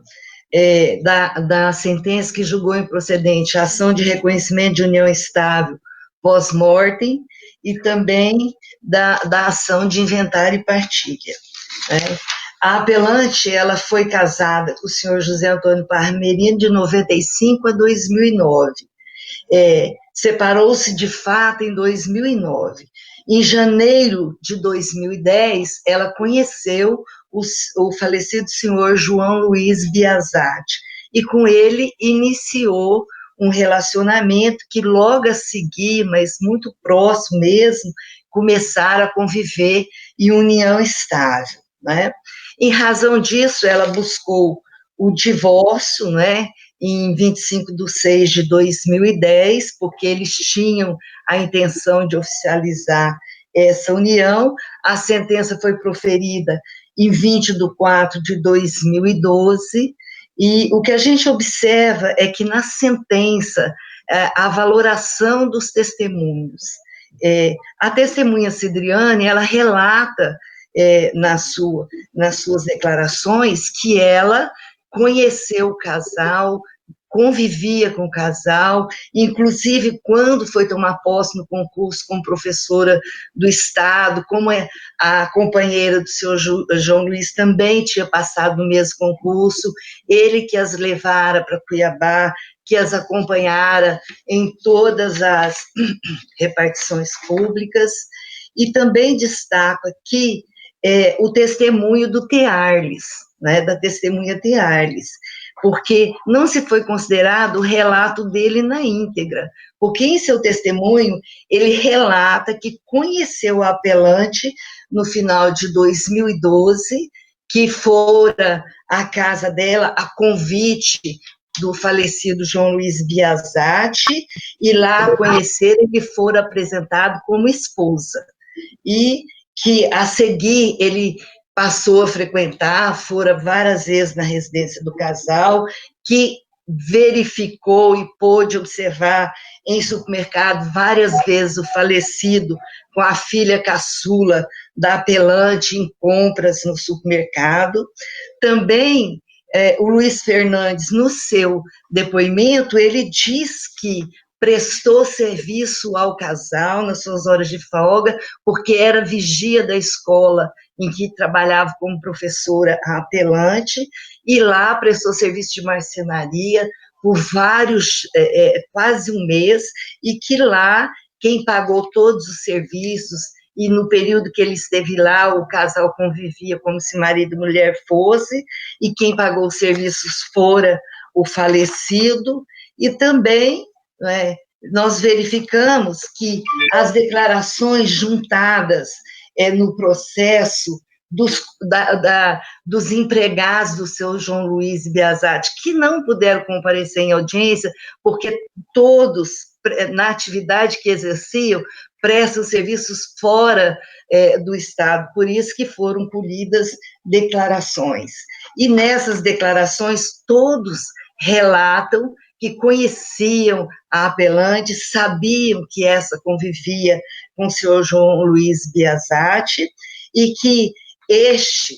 S10: da sentença que julgou improcedente a ação de reconhecimento de união estável pós-mortem e também da ação de inventário e partilha. Né? A apelante, ela foi casada com o senhor José Antônio Parra Merino de 95 a 2009. Separou-se de fato em 2009. Em janeiro de 2010, ela conheceu o falecido senhor João Luiz Biasati, e com ele iniciou um relacionamento que logo a seguir, mas muito próximo mesmo, começaram a conviver em união estável, né? Em razão disso, ela buscou o divórcio, né, em 25/6 de 2010, porque eles tinham a intenção de oficializar essa união. A sentença foi proferida em 20/4 de 2012, e o que a gente observa é que na sentença, a valoração dos testemunhos. A testemunha Cidriane, ela relata nas suas declarações que ela conheceu o casal convivia com o casal, inclusive quando foi tomar posse no concurso como professora do Estado, como a companheira do senhor João Luiz também tinha passado no mesmo concurso, ele que as levara para Cuiabá, que as acompanhara em todas as repartições públicas, e também destaco aqui o testemunho do Tearles, né, da testemunha Tearles, porque não se foi considerado o relato dele na íntegra, porque em seu testemunho ele relata que conheceu a apelante no final de 2012, que fora à casa dela a convite do falecido João Luiz Biasati, e lá conheceram e fora apresentado como esposa. E que, a seguir, ele passou a frequentar, fora várias vezes na residência do casal, que verificou e pôde observar em supermercado várias vezes o falecido com a filha caçula da apelante em compras no supermercado. Também o Luiz Fernandes, no seu depoimento, ele diz que prestou serviço ao casal nas suas horas de folga, porque era vigia da escola em que trabalhava como professora apelante, e lá prestou serviço de marcenaria por quase um mês, e que lá quem pagou todos os serviços, e no período que ele esteve lá, o casal convivia como se marido e mulher fosse, e quem pagou os serviços fora o falecido, e também nós verificamos que as declarações juntadas no processo dos empregados do seu João Luiz Biasati, que não puderam comparecer em audiência, porque todos, na atividade que exerciam, prestam serviços fora do Estado, por isso que foram colhidas declarações. E nessas declarações, todos relatam que conheciam a apelante, sabiam que essa convivia com o senhor João Luiz Biasati, e que este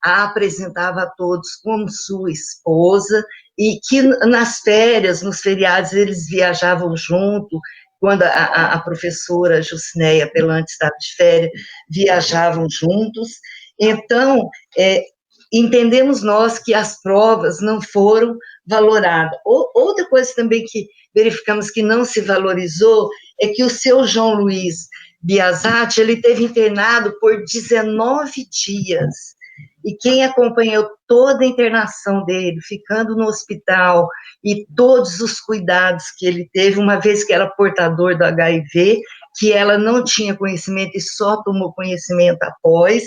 S10: a apresentava a todos como sua esposa, e que nas férias, nos feriados, eles viajavam junto, quando a professora Jucinéia Apelante estava de férias, viajavam juntos. Então, entendemos nós que as provas não foram valoradas. Outra coisa também que verificamos que não se valorizou é que o seu João Luiz Biasati, ele teve internado por 19 dias, e quem acompanhou toda a internação dele, ficando no hospital, e todos os cuidados que ele teve, uma vez que era portador do HIV, que ela não tinha conhecimento e só tomou conhecimento após,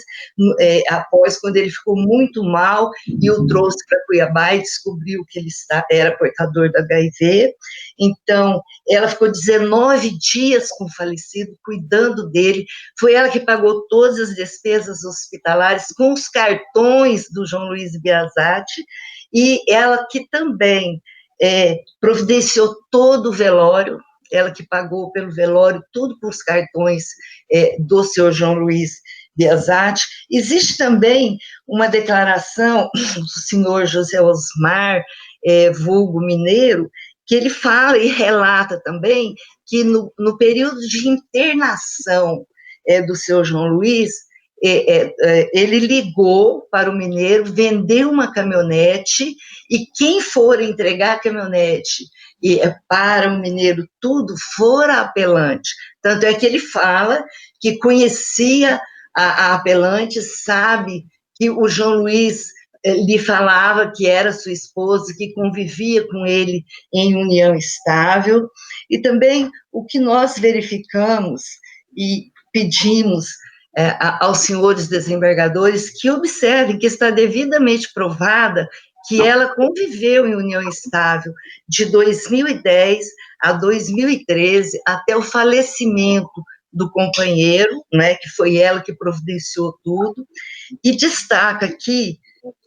S10: quando ele ficou muito mal, e o trouxe para Cuiabá e descobriu que ele era portador do HIV. Então, ela ficou 19 dias com o falecido, cuidando dele, foi ela que pagou todas as despesas hospitalares com os cartões do João Luiz Biasati, e ela que também providenciou todo o velório, ela que pagou pelo velório, tudo por os cartões do senhor João Luiz Biasati. Existe também uma declaração do senhor José Osmar, vulgo Mineiro, que ele fala e relata também que no período de internação do senhor João Luiz, ele ligou para o Mineiro, vendeu uma caminhonete, e quem for entregar a caminhonete para o Mineiro, tudo fora apelante. Tanto é que ele fala que conhecia a apelante, sabe que o João Luiz lhe falava que era sua esposa, que convivia com ele em união estável. E também o que nós verificamos e pedimos aos senhores desembargadores que observem que está devidamente provada que ela conviveu em união estável de 2010 a 2013, até o falecimento do companheiro, que foi ela que providenciou tudo, e destaca aqui,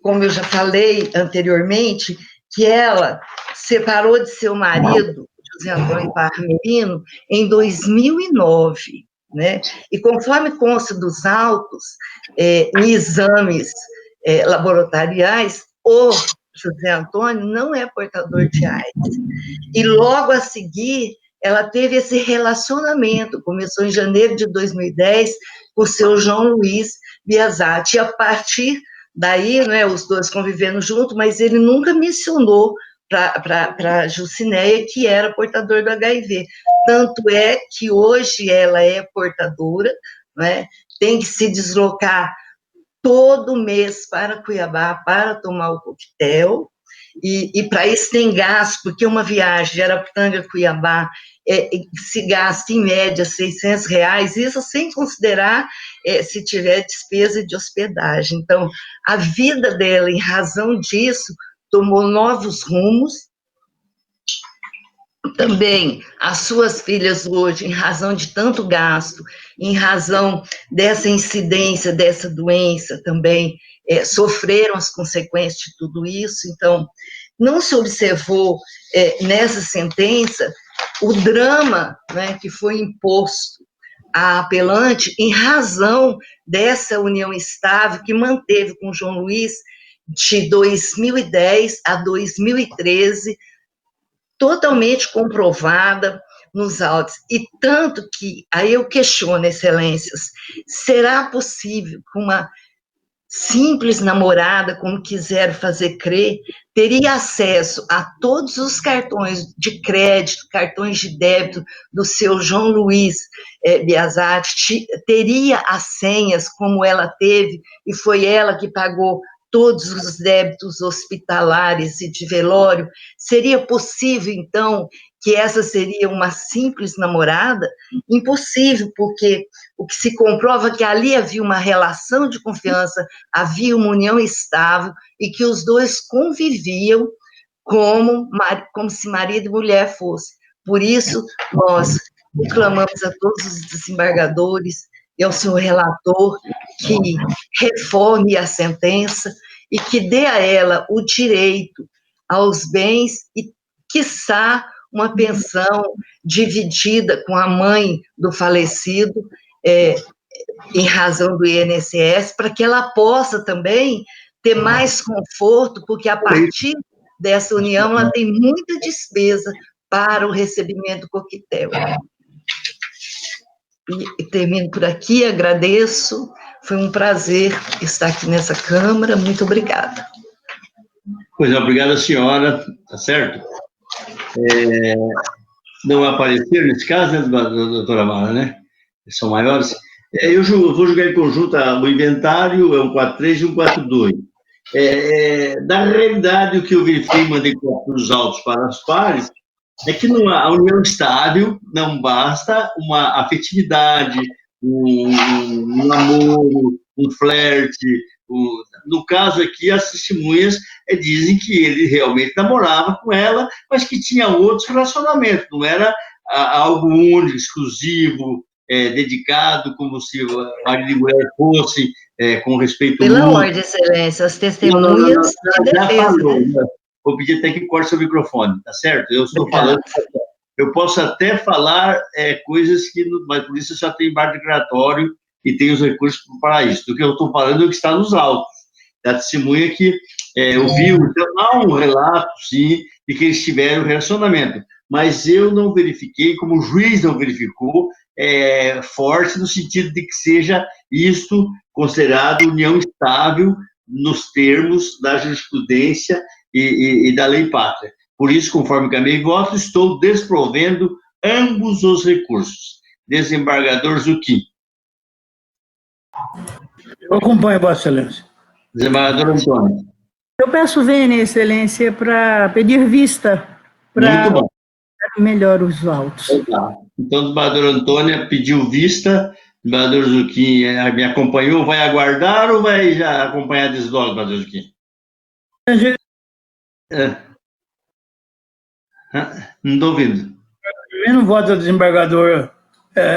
S10: como eu já falei anteriormente, que ela separou de seu marido, José Antônio Parmerino, em 2009, e conforme consta dos autos, em exames laboratoriais, o José Antônio não é portador de AIDS. E logo a seguir, ela teve esse relacionamento, começou em janeiro de 2010, com o seu João Luiz Biasati. E a partir daí, né, os dois convivendo junto, mas ele nunca mencionou para a Jucinéia que era portador do HIV. Tanto é que hoje ela é portadora, né, tem que se deslocar todo mês para Cuiabá para tomar o coquetel, e para isso tem gasto, porque uma viagem de Araputanga a Cuiabá se gasta em média R$600, isso sem considerar se tiver despesa de hospedagem. Então, a vida dela, em razão disso, tomou novos rumos. Também as suas filhas hoje, em razão de tanto gasto, em razão dessa incidência, dessa doença também, sofreram as consequências de tudo isso. Então, não se observou nessa sentença o drama, né, que foi imposto à apelante em razão dessa união estável que manteve com João Luiz de 2010 a 2013, totalmente comprovada nos autos. E tanto que, aí eu questiono, excelências, será possível que uma simples namorada, como quiseram fazer crer, teria acesso a todos os cartões de crédito, cartões de débito do seu João Luiz Biasati, teria as senhas como ela teve, e foi ela que pagou todos os débitos hospitalares e de velório? Seria possível, então, que essa seria uma simples namorada? Impossível, porque o que se comprova é que ali havia uma relação de confiança, havia uma união estável, e que os dois conviviam como se marido e mulher fosse. Por isso, nós reclamamos a todos os desembargadores e ao senhor relator que reforme a sentença e que dê a ela o direito aos bens e, quiçá, uma pensão dividida com a mãe do falecido, em razão do INSS, para que ela possa também ter mais conforto, porque a partir dessa união ela tem muita despesa para o recebimento do coquetel. E termino por aqui, agradeço, foi um prazer estar aqui nessa Câmara, muito obrigada.
S1: Pois é, obrigada, senhora, tá certo? Não apareceram nesse caso, né, doutora Mara, né? São maiores. Eu vou julgar em conjunto o inventário, é 143 e 142. Na realidade, o que eu verifiquei e mandei os autos para as pares é que a união estável não basta uma afetividade, um namoro, um flerte. No caso aqui, as testemunhas dizem que ele realmente namorava com ela, mas que tinha outros relacionamentos, não era algo único, exclusivo, dedicado, como se marido e mulher fossem, com respeito
S10: Pela
S1: mútuo.
S10: ordem, excelência, as testemunhas de
S1: Já
S10: defesa.
S1: falou, né? Vou pedir até que corte seu microfone, tá certo? Eu estou falando, eu posso até falar coisas que, mas por isso eu já tenho embargo declaratório e tenho os recursos para isso. Do que eu estou falando é o que está nos autos. Da testemunha que ouviu, então há um relato, sim, de que eles tiveram relacionamento, mas eu não verifiquei, como o juiz não verificou, forte no sentido de que seja isto considerado união estável nos termos da jurisprudência e da lei pátria. Por isso, conforme caminho e voto, estou desprovendo ambos os recursos. Desembargador Zucchini.
S9: Eu acompanho, Vossa Excelência.
S1: Desembargador Antônio.
S7: Eu peço vênia, Excelência, para pedir vista para melhor os autos.
S1: Então, o desembargador Antônia pediu vista, o desembargador Zucchini me acompanhou, vai aguardar ou vai já acompanhar desde logo, desembargador Zucchini? Não estou ouvindo.
S9: Vendo o voto do desembargador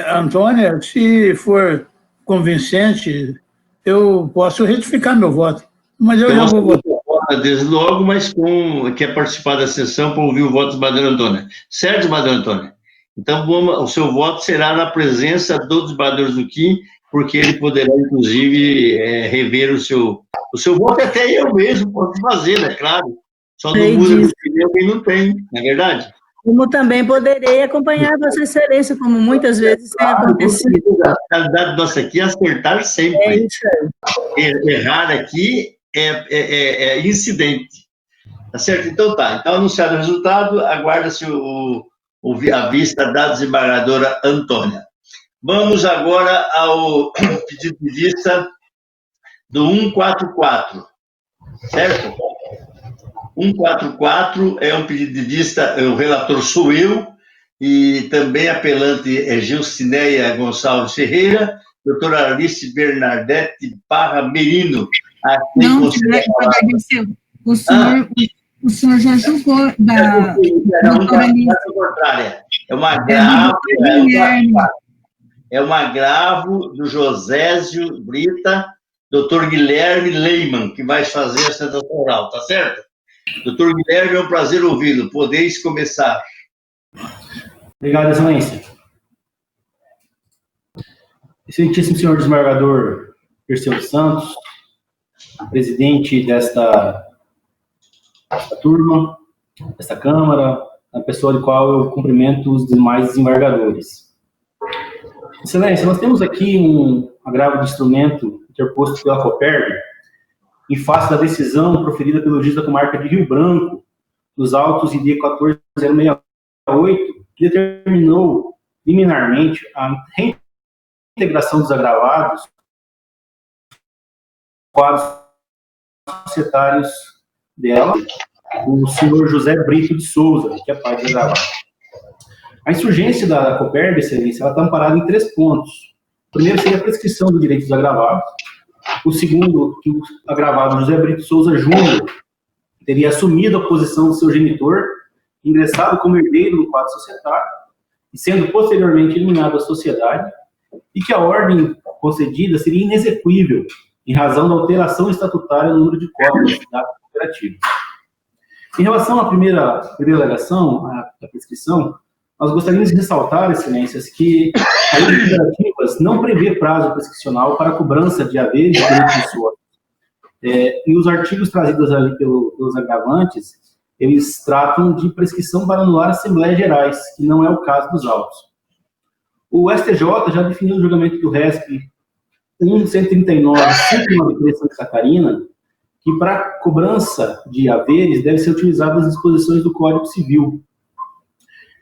S9: Antônia, se for convincente, eu posso retificar meu voto. Mas eu já vou votar.
S1: Desde logo, mas quer participar da sessão para ouvir o voto do desembargador Antônia. Certo, desembargador Antônia? Então, o seu voto será na presença do desembargador Zucchini, porque ele poderá, inclusive, rever o seu voto, até eu mesmo posso fazer, né? Claro. Só não muda de pneu quem não tem, não é verdade?
S7: Como também poderei acompanhar Vossa Excelência, como muitas vezes tem acontecido.
S1: A qualidade nossa aqui é acertar sempre.
S7: É isso aí.
S1: Errar aqui é incidente. Tá certo? Então tá. Então, anunciado o resultado, aguarda-se a vista da desembargadora Antônia. Vamos agora ao pedido de vista do 144, certo? 144 é um pedido de vista, o relator sou eu, e também apelante é Gilcineia Gonçalves Ferreira, doutora Alice Bernadette Parra Merino.
S3: Não, o senhor já julgou da doutora Alice.
S1: É um agravo do Josésio Brita, doutor Guilherme Leiman, que vai fazer a sustentação oral, tá certo? Doutor Guilherme, é um prazer ouvi-lo. Podeis começar.
S11: Obrigado, Excelência. Excelentíssimo senhor desembargador Perseu Santos, presidente desta turma, desta Câmara, a pessoa de qual eu cumprimento os demais desembargadores. Excelência, nós temos aqui um agravo de instrumento interposto pela Coperb, em face da decisão proferida pelo juiz da comarca de Rio Branco, nos autos ID 14068, que determinou liminarmente a reintegração dos agravados quadros societários dela, o senhor José Brito de Souza, que é pai do agravado. A insurgência da Coperb, Excelência, ela está amparada em 3 pontos. O primeiro seria a prescrição do direito dos agravados. O segundo, que o agravado José Brito Souza Júnior teria assumido a posição do seu genitor, ingressado como herdeiro no quadro societário, e sendo posteriormente eliminado da sociedade, e que a ordem concedida seria inexequível, em razão da alteração estatutária no número de cópias da cooperativa. Em relação à primeira alegação, a prescrição, nós gostaríamos de ressaltar, Excelências, que a lei de cooperativas não prevê prazo prescricional para a cobrança de haveres e direitos de sócios. E os artigos trazidos ali pelos agravantes, eles tratam de prescrição para anular assembleias gerais, que não é o caso dos autos. O STJ já definiu no julgamento do RESP 139.593 Santa Catarina, que para cobrança de haveres deve ser utilizadas as disposições do Código Civil.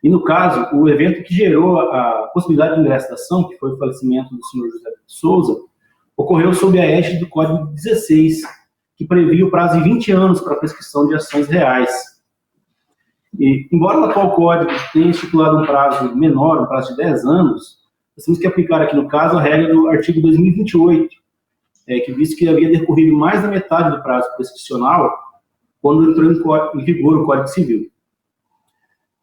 S11: E, no caso, o evento que gerou a possibilidade de ingresso da ação, que foi o falecimento do senhor José de Souza, ocorreu sob a égide do Código 16, que previa o prazo de 20 anos para a prescrição de ações reais. E, embora o atual Código tenha estipulado um prazo menor, um prazo de 10 anos, nós temos que aplicar aqui, no caso, a regra do artigo 2028, que visto que havia decorrido mais da metade do prazo prescricional quando entrou em vigor o Código Civil.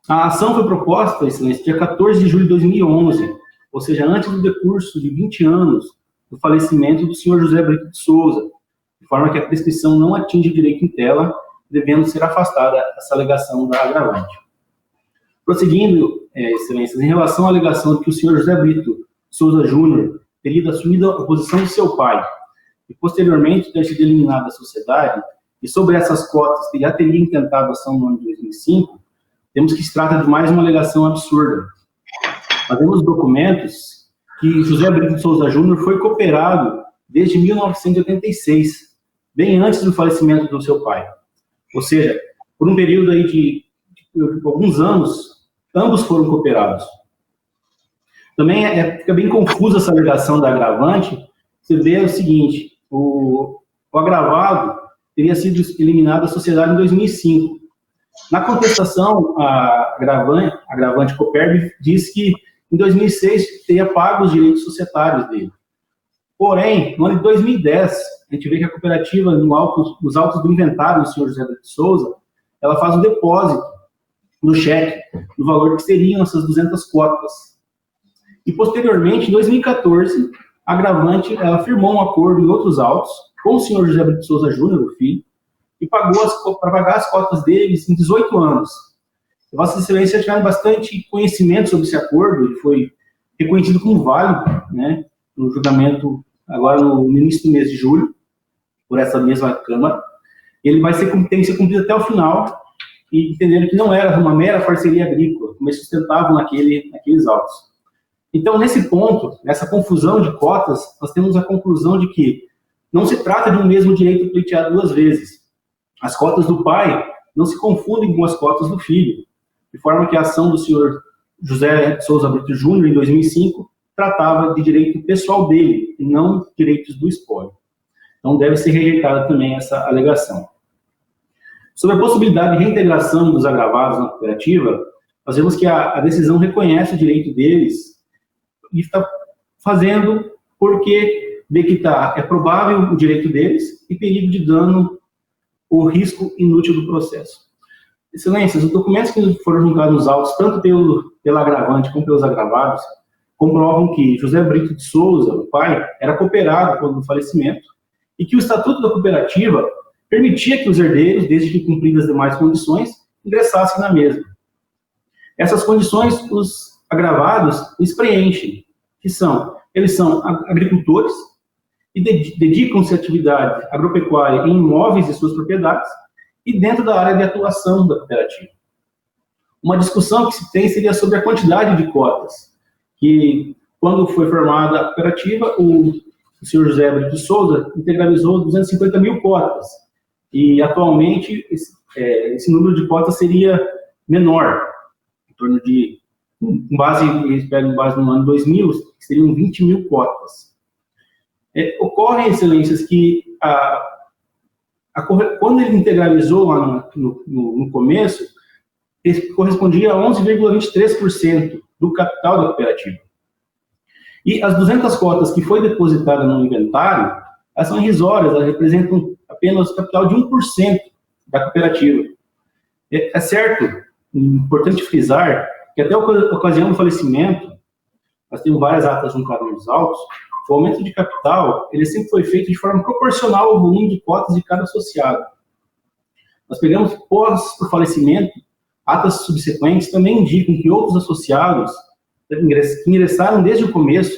S11: A ação foi proposta, Excelência, dia 14 de julho de 2011, ou seja, antes do decurso de 20 anos do falecimento do senhor José Brito de Souza, de forma que a prescrição não atinge o direito em tela, devendo ser afastada essa alegação da agravante. Prosseguindo, Excelências, em relação à alegação de que o senhor José Brito Souza Júnior teria assumido a posição de seu pai e, posteriormente, ter sido eliminado da sociedade, e sobre essas cotas que já teria intentado a ação no ano de 2005, temos que se trata de mais uma alegação absurda. Nós vemos documentos que José Brito Souza Júnior foi cooperado desde 1986, bem antes do falecimento do seu pai. Ou seja, por um período aí de alguns anos, ambos foram cooperados. Também fica bem confusa essa alegação da agravante. Você vê o seguinte, o agravado teria sido eliminado da sociedade em 2005. Na contestação, a agravante Coperb diz que em 2006 teria pago os direitos societários dele. Porém, no ano de 2010, a gente vê que a cooperativa, nos autos do inventário do senhor José de Souza, ela faz um depósito no cheque, no valor que seriam essas 200 cotas. E, posteriormente, em 2014, a agravante ela firmou um acordo em outros autos com o senhor José Brito Souza Júnior, o filho, e pagou para pagar as cotas deles em 18 anos. Vossa Excelência tiveram bastante conhecimento sobre esse acordo, ele foi reconhecido como válido, né, no julgamento agora no início do mês de julho, por essa mesma Câmara, Ele tem que ser cumprido até o final, e entendendo que não era uma mera parceria agrícola, como eles sustentavam naqueles autos. Então, nesse ponto, nessa confusão de cotas, nós temos a conclusão de que não se trata de um mesmo direito pleiteado duas vezes. As cotas do pai não se confundem com as cotas do filho, de forma que a ação do senhor José Souza Brito Júnior, em 2005, tratava de direito pessoal dele, e não direitos do espólio. Então, deve ser rejeitada também essa alegação. Sobre a possibilidade de reintegração dos agravados na cooperativa, nós vemos que a decisão reconhece o direito deles e está fazendo porque vê que é provável o direito deles e perigo de dano ou risco inútil do processo. Excelências, os documentos que foram juntados nos autos, tanto pelo agravante como pelos agravados, comprovam que José Brito de Souza, o pai, era cooperado quando do falecimento e que o Estatuto da Cooperativa permitia que os herdeiros, desde que cumpridas as demais condições, ingressassem na mesma. Essas condições, os agravados lhes preenchem, eles são agricultores e dedicam-se à atividade agropecuária em imóveis e suas propriedades e dentro da área de atuação da cooperativa. Uma discussão que se tem seria sobre a quantidade de cotas, que quando foi formada a cooperativa, o senhor José Brito de Souza integralizou 250 mil cotas, e atualmente esse número de cotas seria menor, em torno de, eles pegam base no ano 2000, que seriam 20 mil cotas. Ocorrem, excelências, que quando ele integralizou lá no começo, ele correspondia a 11,23% do capital da cooperativa. E as 200 cotas que foi depositada no inventário, elas são irrisórias, elas representam apenas o capital de 1% da cooperativa. É certo, importante frisar, que até a ocasião do falecimento, nós temos várias atas juntadas nos autos, o aumento de capital, ele sempre foi feito de forma proporcional ao volume de cotas de cada associado. Nós pegamos, pós o falecimento, atas subsequentes também indicam que outros associados que ingressaram desde o começo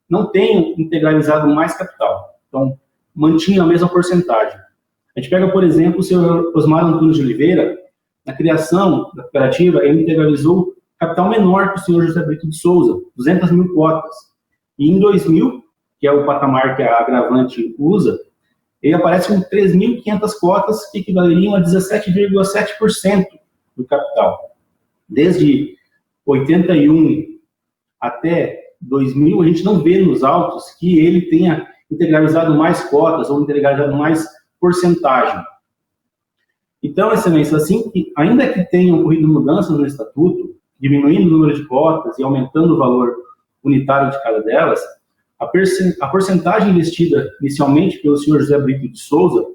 S11: não tenham integralizado mais capital. Então, mantinham a mesma porcentagem. A gente pega, por exemplo, o senhor Osmar Antunes de Oliveira, na criação da cooperativa, ele integralizou capital menor que o senhor José Brito de Souza, 200 mil cotas. E em 2000, que é o patamar que a agravante usa, ele aparece com 3.500 cotas, que equivaleriam a 17,7% do capital. Desde 81 até 2000, a gente não vê nos autos que ele tenha integralizado mais cotas ou integralizado mais porcentagem. Então, excelência, assim, ainda que tenham ocorrido mudanças no estatuto, diminuindo o número de cotas e aumentando o valor unitário de cada delas, a porcentagem investida inicialmente pelo senhor José Brito de Souza,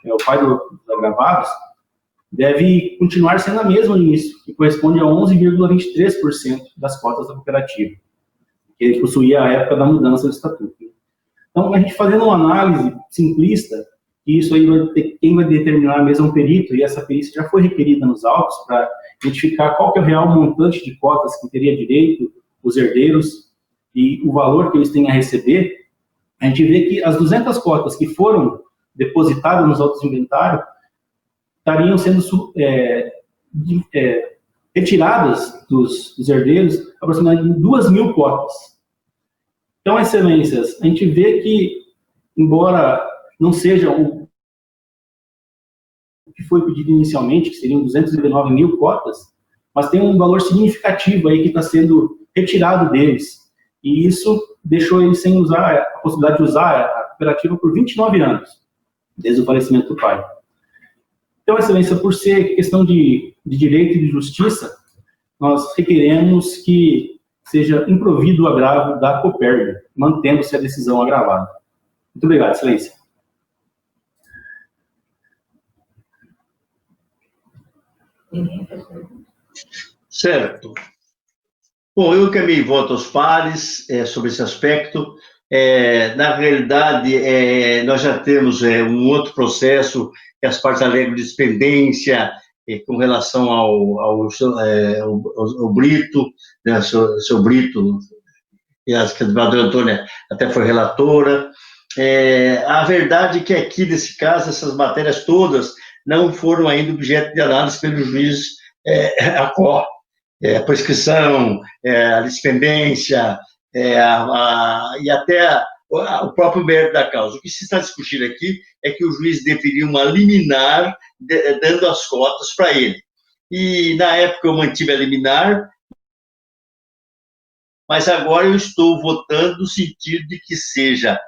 S11: que é o pai dos agravados, deve continuar sendo a mesma no início, que corresponde a 11,23% das cotas da cooperativa, que ele possuía à época da mudança do estatuto. Então, a gente fazendo uma análise simplista, e isso aí quem vai determinar mesmo é um perito, e essa perícia já foi requerida nos autos para identificar qual que é o real montante de cotas que teria direito os herdeiros e o valor que eles têm a receber, a gente vê que as 200 cotas que foram depositadas nos autos de inventário estariam sendo retiradas dos herdeiros aproximadamente 2.000 cotas. Então, excelências, a gente vê que, embora não seja o que foi pedido inicialmente, que seriam 219 mil cotas, mas tem um valor significativo aí que está sendo retirado deles. E isso deixou eles sem usar a possibilidade de usar a cooperativa por 29 anos, desde o falecimento do pai. Então, excelência, por ser questão de direito e de justiça, nós requeremos que seja improvido o agravo da Copérdia, mantendo-se a decisão agravada. Muito obrigado, excelência.
S1: Certo. Bom, eu encaminhei voto aos pares sobre esse aspecto. Na realidade, nós já temos um outro processo que as partes alegam de expendência com relação ao Brito, né, seu Brito, e a advogada Antônia até foi relatora. A verdade é que aqui, nesse caso, essas matérias todas não foram ainda objeto de análise pelo juiz a prescrição, a dispendência, e até o próprio mérito da causa. O que se está discutindo aqui é que o juiz deferiu uma liminar dando as cotas para ele. E, na época, eu mantive a liminar, mas agora eu estou votando no sentido de que seja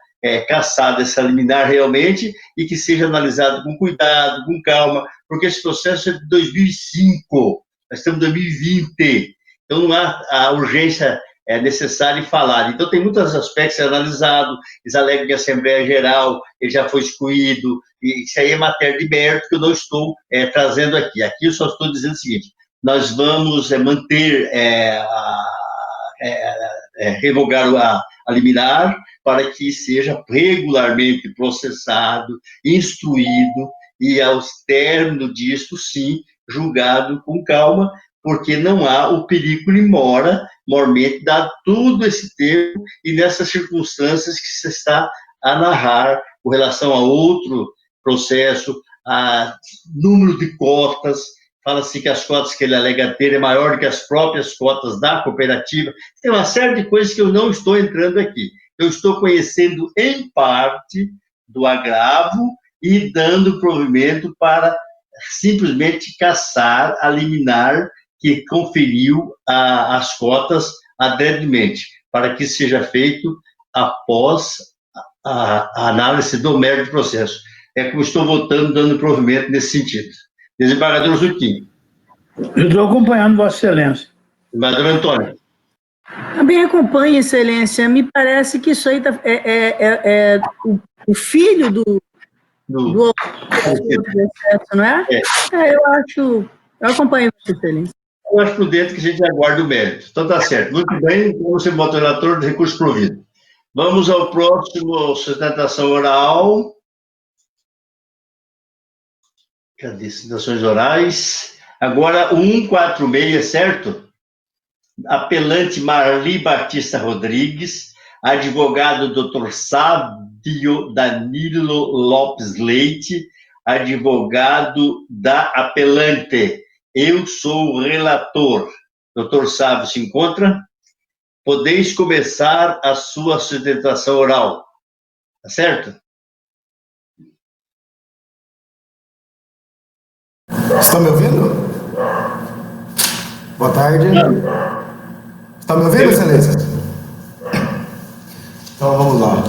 S1: cassada essa liminar realmente e que seja analisado com cuidado, com calma, porque esse processo é de 2005, nós estamos em 2020, então não há a urgência necessária em falar. Então, tem muitos aspectos analisados, eles alegam que a Assembleia Geral ele já foi excluído, e isso aí é matéria de mérito que eu não estou trazendo aqui. Aqui eu só estou dizendo o seguinte, nós vamos manter revogar a liminar para que seja regularmente processado, instruído e, ao término disso, sim, julgado com calma, porque não há o perigo mormente, dado todo esse tempo e nessas circunstâncias que se está a narrar com relação a outro processo, a número de cotas. Fala-se que as cotas que ele alega ter é maior do que as próprias cotas da cooperativa. Tem uma série de coisas que eu não estou entrando aqui. Eu estou conhecendo, em parte, do agravo e dando provimento para simplesmente cassar a liminar que conferiu as cotas adedamente, para que seja feito após a análise do mérito do processo. É como estou votando, dando provimento nesse sentido. Desembargador Zucchini.
S9: Eu estou acompanhando Vossa Excelência.
S1: Desembargador Antônio.
S7: Também acompanho, Excelência. Me parece que isso aí o filho do processo, não é? Eu acompanho, Vossa Excelência.
S1: Eu acho prudente que a gente aguarde o mérito. Então, tá certo. Muito bem, vamos ser voto relator de recurso provido. Vamos ao próximo, sustentação oral. Cadê citações orais? Agora, o 146, certo? Apelante Marli Batista Rodrigues, advogado Dr. Sábio Danilo Lopes Leite, advogado da apelante. Eu sou o relator. Dr. Sábio se encontra? Podeis começar a sua sustentação oral. Tá certo?
S12: Estão me ouvindo? Boa tarde. Estão me ouvindo, Excelência? Então, vamos lá.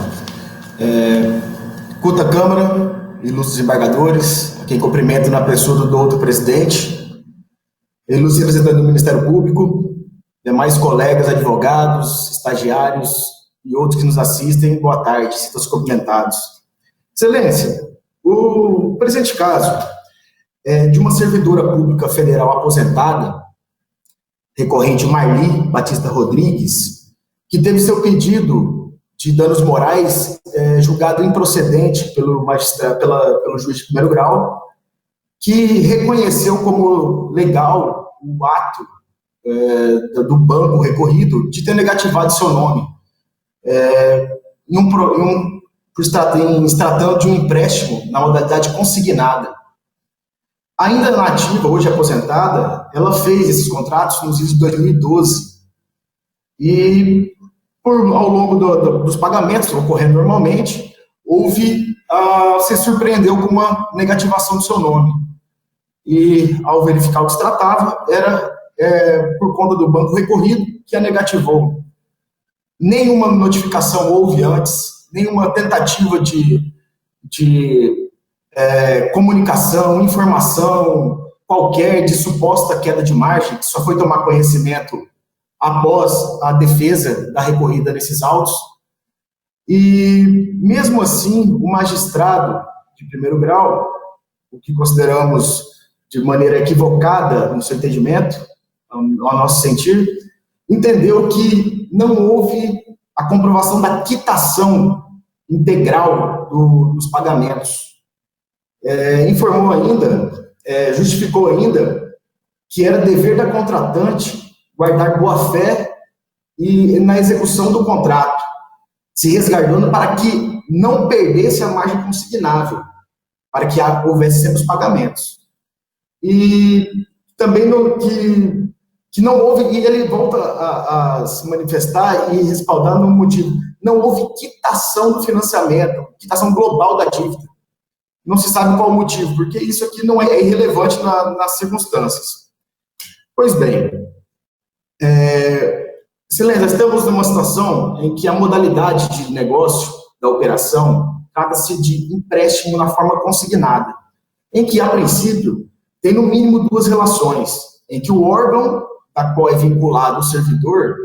S12: Culta Câmara, ilustres embargadores, a quem cumprimento na pessoa do doutor presidente, ilustre representante do Ministério Público, demais colegas, advogados, estagiários e outros que nos assistem, boa tarde, sintam-se cumprimentados. Excelência, o presente caso de uma servidora pública federal aposentada, recorrente Marli Batista Rodrigues, que teve seu pedido de danos morais julgado improcedente pelo juiz de primeiro grau, que reconheceu como legal o ato do banco recorrido de ter negativado seu nome, se tratando de um empréstimo na modalidade consignada. Ainda na ativa, hoje aposentada, ela fez esses contratos nos idos de 2012. E, ao longo dos pagamentos, ocorrendo normalmente, se surpreendeu com uma negativação do seu nome. E, ao verificar o que se tratava, era por conta do banco recorrido que a negativou. Nenhuma notificação houve antes, nenhuma tentativa de comunicação, informação qualquer de suposta queda de margem, que só foi tomar conhecimento após a defesa da recorrida nesses autos. E, mesmo assim, o magistrado de primeiro grau, o que consideramos de maneira equivocada no seu entendimento, ao nosso sentir, entendeu que não houve a comprovação da quitação integral dos pagamentos. Informou ainda, justificou ainda, que era dever da contratante guardar boa-fé na execução do contrato, se resguardando para que não perdesse a margem consignável. para que houvesse sempre os pagamentos. E também que não houve, e ele volta a se manifestar e respaldar no motivo, não houve quitação do financiamento, quitação global da dívida. Não se sabe qual o motivo, porque isso aqui não é irrelevante nas circunstâncias. Pois bem, excelência, estamos numa situação em que a modalidade de negócio da operação trata-se de empréstimo na forma consignada, em que, a princípio, tem no mínimo duas relações, em que o órgão da qual é vinculado o servidor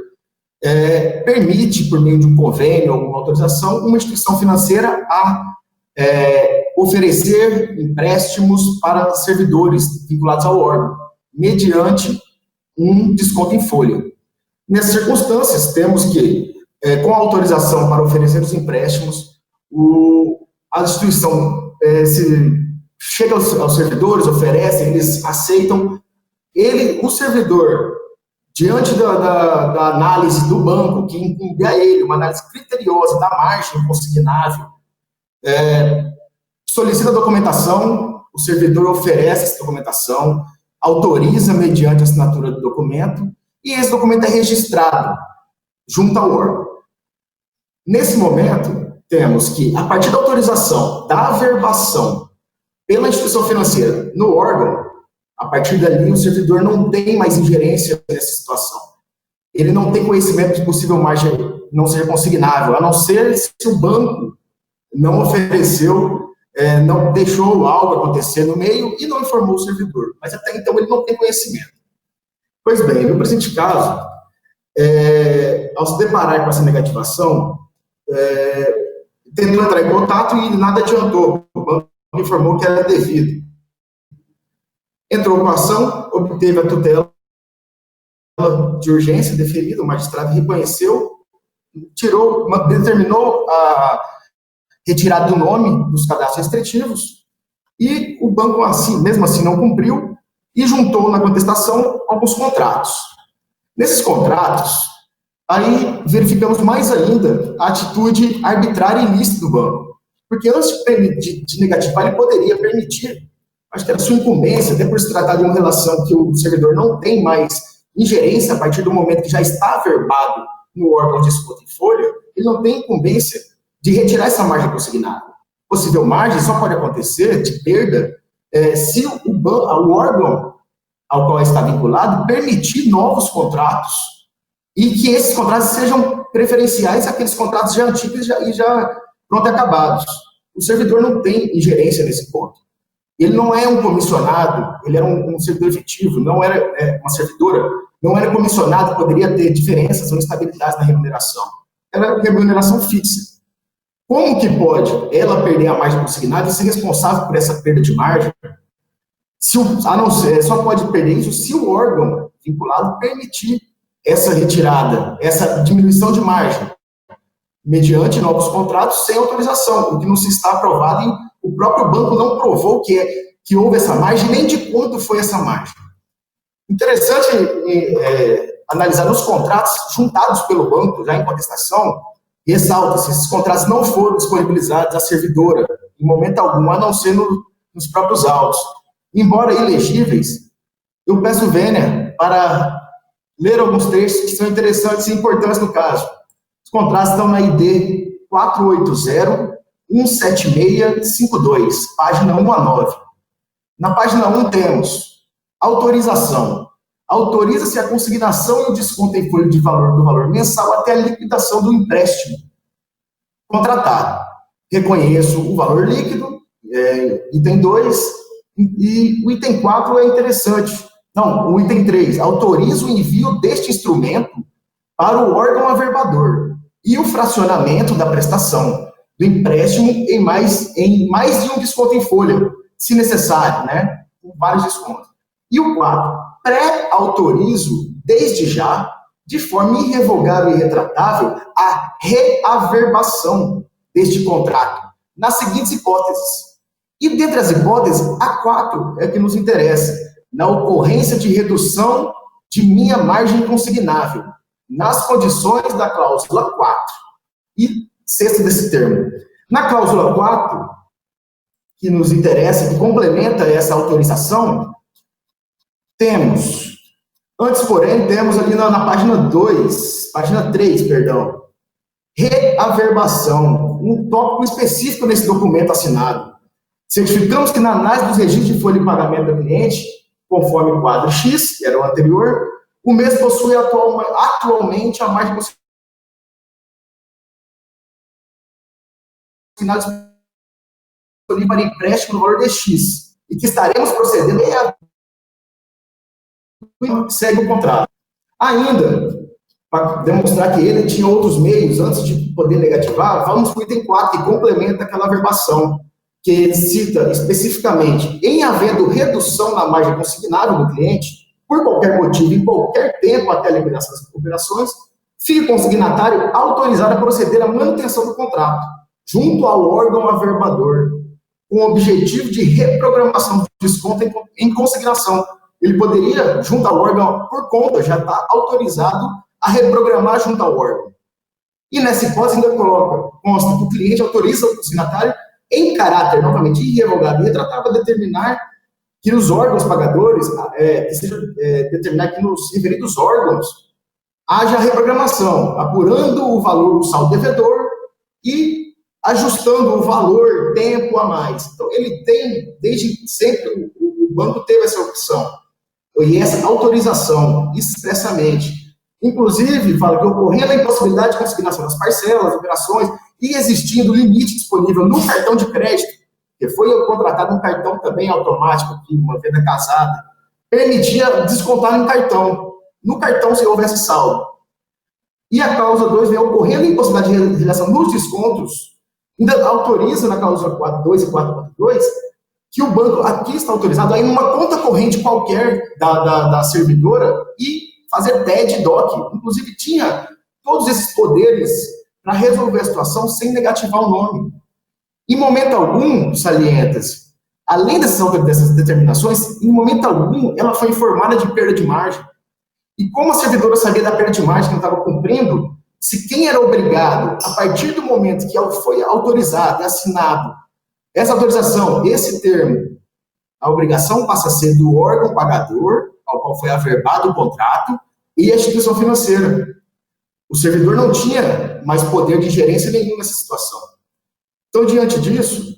S12: permite, por meio de um convênio ou uma autorização, uma instituição financeira a oferecer empréstimos para servidores vinculados ao órgão, mediante um desconto em folha. Nessas circunstâncias, temos que, com a autorização para oferecer os empréstimos, a instituição chega aos servidores, oferece, eles aceitam, o servidor, diante da análise do banco, que incumbe a ele, uma análise criteriosa da margem consignável, solicita a documentação, o servidor oferece essa documentação, autoriza mediante a assinatura do documento, e esse documento é registrado junto ao órgão. Nesse momento, temos que, a partir da autorização da averbação pela instituição financeira no órgão, a partir dali o servidor não tem mais ingerência nessa situação. Ele não tem conhecimento de possível margem não ser consignável, a não ser se o banco não ofereceu, não deixou algo acontecer no meio e não informou o servidor. Mas até então ele não tem conhecimento. Pois bem, no presente caso, ao se deparar com essa negativação, tentou entrar em contato e nada adiantou. O banco informou que era devido. Entrou com a ação, obteve a tutela de urgência deferida, o magistrado reconheceu, determinou a retirada do nome dos cadastros restritivos, e o banco, mesmo assim, não cumpriu, e juntou na contestação alguns contratos. Nesses contratos, aí verificamos mais ainda a atitude arbitrária e ilícita do banco, porque antes de negativar, ele poderia permitir, acho que era sua incumbência, até por se tratar de uma relação que o servidor não tem mais ingerência a partir do momento que já está averbado no órgão de desconto em folha, ele não tem incumbência de retirar essa margem consignada. Possível margem só pode acontecer de perda se o órgão ao qual está vinculado permitir novos contratos e que esses contratos sejam preferenciais àqueles contratos já antigos e já pronto acabados. O servidor não tem ingerência nesse ponto. Ele não é um comissionado, ele era um servidor efetivo, não era uma servidora, não era comissionado, poderia ter diferenças ou instabilidades na remuneração. Era remuneração fixa. Como que pode ela perder a margem consignada e ser responsável por essa perda de margem? Só pode perder isso se o órgão vinculado permitir essa retirada, essa diminuição de margem, mediante novos contratos sem autorização, o que não se está aprovado e o próprio banco não provou que houve essa margem, nem de quanto foi essa margem. Interessante analisar nos contratos juntados pelo banco, já em contestação, ressalta-se, esses contratos não foram disponibilizados à servidora, em momento algum, a não ser nos próprios autos. Embora ilegíveis, eu peço vênia para ler alguns textos que são interessantes e importantes no caso. Os contratos estão na ID 480-17652, página 1 a 9. Na página 1 temos autorização. Autoriza-se a consignação e o desconto em folha do valor mensal até a liquidação do empréstimo contratado. Reconheço o valor líquido, item 2, e o item 4 é interessante. Não, o item 3, autoriza o envio deste instrumento para o órgão averbador e o fracionamento da prestação do empréstimo em mais de um desconto em folha, se necessário, né? Com vários descontos. E o 4, pré-autorizo, desde já, de forma irrevogável e irretratável, a reaverbação deste contrato, nas seguintes hipóteses. E dentre as hipóteses, a 4 é que nos interessa, na ocorrência de redução de minha margem consignável, nas condições da cláusula 4. E sexto desse termo. Na cláusula 4, que nos interessa, que complementa essa autorização, temos. Antes, porém, temos ali na página 3, perdão, reaverbação, um tópico específico nesse documento assinado. Certificamos que na análise dos registros de folha de pagamento do cliente, conforme o quadro X, que era o anterior, o mesmo possui atualmente a margem consignada disponível para empréstimo no valor de X, e que estaremos procedendo segue o contrato. Ainda, para demonstrar que ele tinha outros meios antes de poder negativar, vamos para o item 4, que complementa aquela averbação, que cita especificamente, em havendo redução na margem consignável do cliente, por qualquer motivo, em qualquer tempo até a liberação das operações, fica o consignatário autorizado a proceder à manutenção do contrato, junto ao órgão averbador, com o objetivo de reprogramação do desconto em consignação. Ele poderia, junto ao órgão, por conta, já está autorizado a reprogramar junto ao órgão. E nessa hipótese ainda consta que o cliente autoriza o consignatário em caráter, novamente, irrevogado e retratado, a determinar que os órgãos pagadores, determinar que nos referidos órgãos haja reprogramação, apurando o valor do saldo devedor e ajustando o valor tempo a mais. Então, ele tem, desde sempre, o banco teve essa opção, e essa autorização, expressamente. Inclusive, fala que ocorrendo a impossibilidade de consignação das parcelas, operações, e existindo limite disponível no cartão de crédito, que foi contratado um cartão também automático, aqui, uma venda casada, permitia descontar no cartão se houvesse saldo. E a cláusula 2 vem ocorrendo a impossibilidade de realização nos descontos, ainda autoriza na cláusula 4.2 e 4.2 que o banco aqui está autorizado a ir numa conta corrente qualquer da servidora e fazer TED, DOC. Inclusive, tinha todos esses poderes para resolver a situação sem negativar o nome. Em momento algum, salientas, além dessas determinações, em momento algum, ela foi informada de perda de margem. E como a servidora sabia da perda de margem que não estava cumprindo, se quem era obrigado, a partir do momento que ela foi autorizada e assinado essa autorização, esse termo, a obrigação passa a ser do órgão pagador, ao qual foi averbado o contrato, e a instituição financeira. O servidor não tinha mais poder de gerência nenhum nessa situação. Então, diante disso,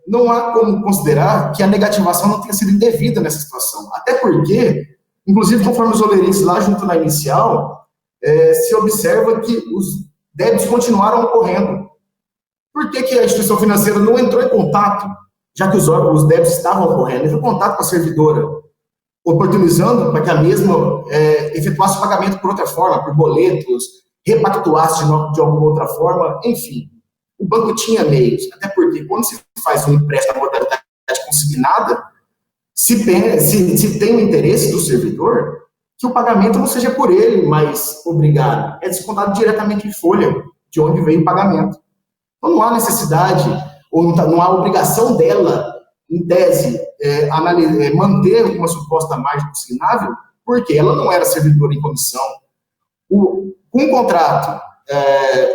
S12: não há como considerar que a negativação não tenha sido indevida nessa situação. Até porque, inclusive, conforme os olerites lá junto na inicial, se observa que os débitos continuaram ocorrendo. Por que a instituição financeira não entrou em contato, já que os débitos estavam ocorrendo, entrou em contato com a servidora, oportunizando para que a mesma efetuasse o pagamento por outra forma, por boletos, repactuasse de alguma outra forma, enfim. O banco tinha meios, até porque quando se faz um empréstimo na modalidade consignada, se tem o interesse do servidor, que o pagamento não seja por ele, mas obrigado. É descontado diretamente em folha, de onde veio o pagamento. Então não há necessidade, ou não há obrigação dela, em tese, manter uma suposta margem consignável, porque ela não era servidora em comissão. Com um contrato,